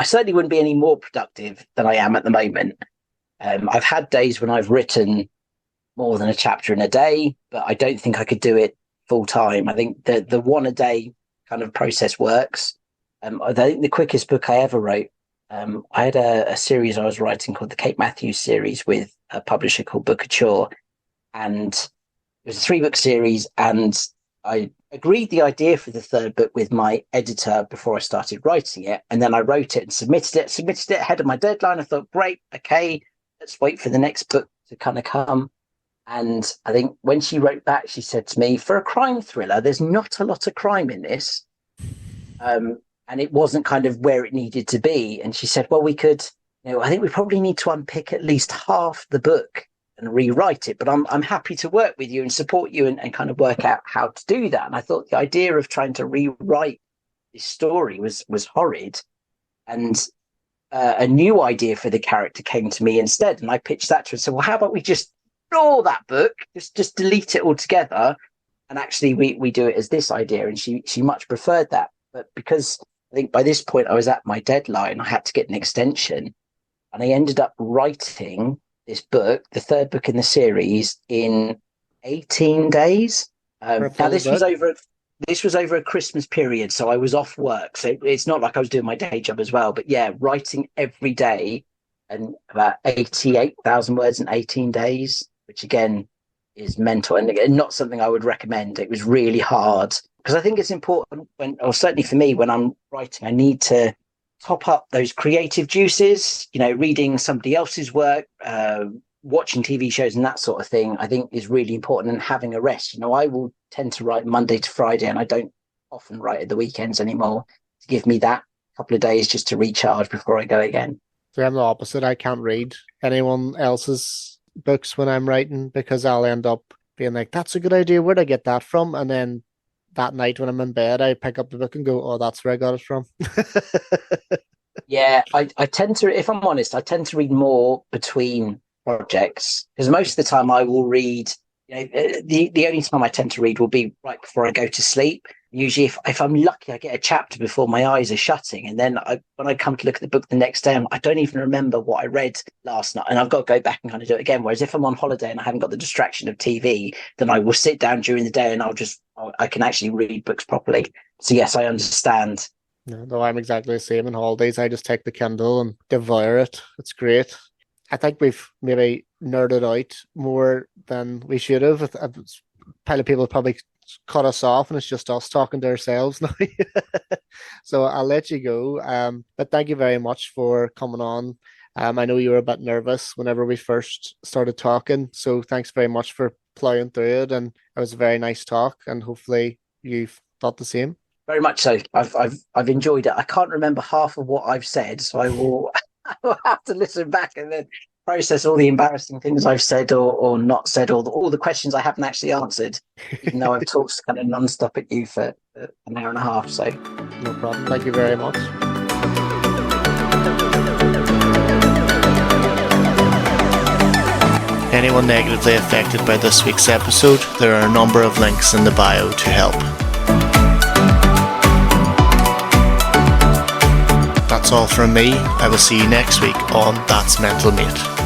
certainly wouldn't be any more productive than I am at the moment. I've had days when I've written more than a chapter in a day, but I don't think I could do it full time. I think the one a day kind of process works. I think the quickest book I ever wrote, I had a series I was writing called the Kate Matthews series with a publisher called Bookouture, and it was a 3-book series, and I agreed the idea for the 3rd book with my editor before I started writing it, and then I wrote it and submitted it ahead of my deadline. I thought, great, okay, let's wait for the next book to kind of come. And I think when she wrote back, she said to me, for a crime thriller, there's not a lot of crime in this. And it wasn't kind of where it needed to be. And she said, well, we could, I think we probably need to unpick at least half the book and rewrite it. But I'm happy to work with you and support you and kind of work out how to do that. And I thought the idea of trying to rewrite this story was horrid. And a new idea for the character came to me instead. And I pitched that to her and said, well, how about we just ignore that book, just delete it altogether. And actually we do it as this idea. And she much preferred that. But because I think by this point I was at my deadline, I had to get an extension. And I ended up writing this book, the 3rd book in the series, in 18 days.
For a
Now
full book?
this was over a Christmas period, so I was off work. So it's not like I was doing my day job as well. But yeah, writing every day and about 88,000 words in 18 days, which again is mental and again, not something I would recommend. It was really hard because I think it's important or certainly for me, when I'm writing, I need to top up those creative juices, reading somebody else's work, watching TV shows and that sort of thing, I think is really important, and having a rest. I will tend to write Monday to Friday, and I don't often write at the weekends anymore, to give me that couple of days just to recharge before I go again.
So I'm the opposite. I can't read anyone else's books when I'm writing because I'll end up being like, that's a good idea. Where'd I get that from? And then that night when I'm in bed, I pick up the book and go, oh, that's where I got it from.
Yeah, I tend to, if I'm honest, I tend to read more between projects because most of the time I will read. The only time I tend to read will be right before I go to sleep. Usually, if I'm lucky, I get a chapter before my eyes are shutting, and then when I come to look at the book the next day, I don't even remember what I read last night, and I've got to go back and kind of do it again. Whereas if I'm on holiday and I haven't got the distraction of TV, then I will sit down during the day and I can actually read books properly. So yes, I understand.
No, I'm exactly the same. In holidays, I just take the Kindle and devour it. It's great. I think we've maybe nerded out more than we should have. A pile of people probably cut us off, and it's just us talking to ourselves now. So I'll let you go. But thank you very much for coming on. I know you were a bit nervous whenever we first started talking, so thanks very much for plowing through it. And it was a very nice talk, and hopefully you've thought the same.
Very much so. I've enjoyed it. I can't remember half of what I've said, so I will have to listen back and then process all the embarrassing things I've said or not said, or all the questions I haven't actually answered, even though I've talked kind of non-stop at you for an hour and a half. So
no problem. Thank you very much. Anyone negatively affected by this week's episode, there are a number of links in the bio to help. That's all from me. I will see you next week on That's Mental Mate.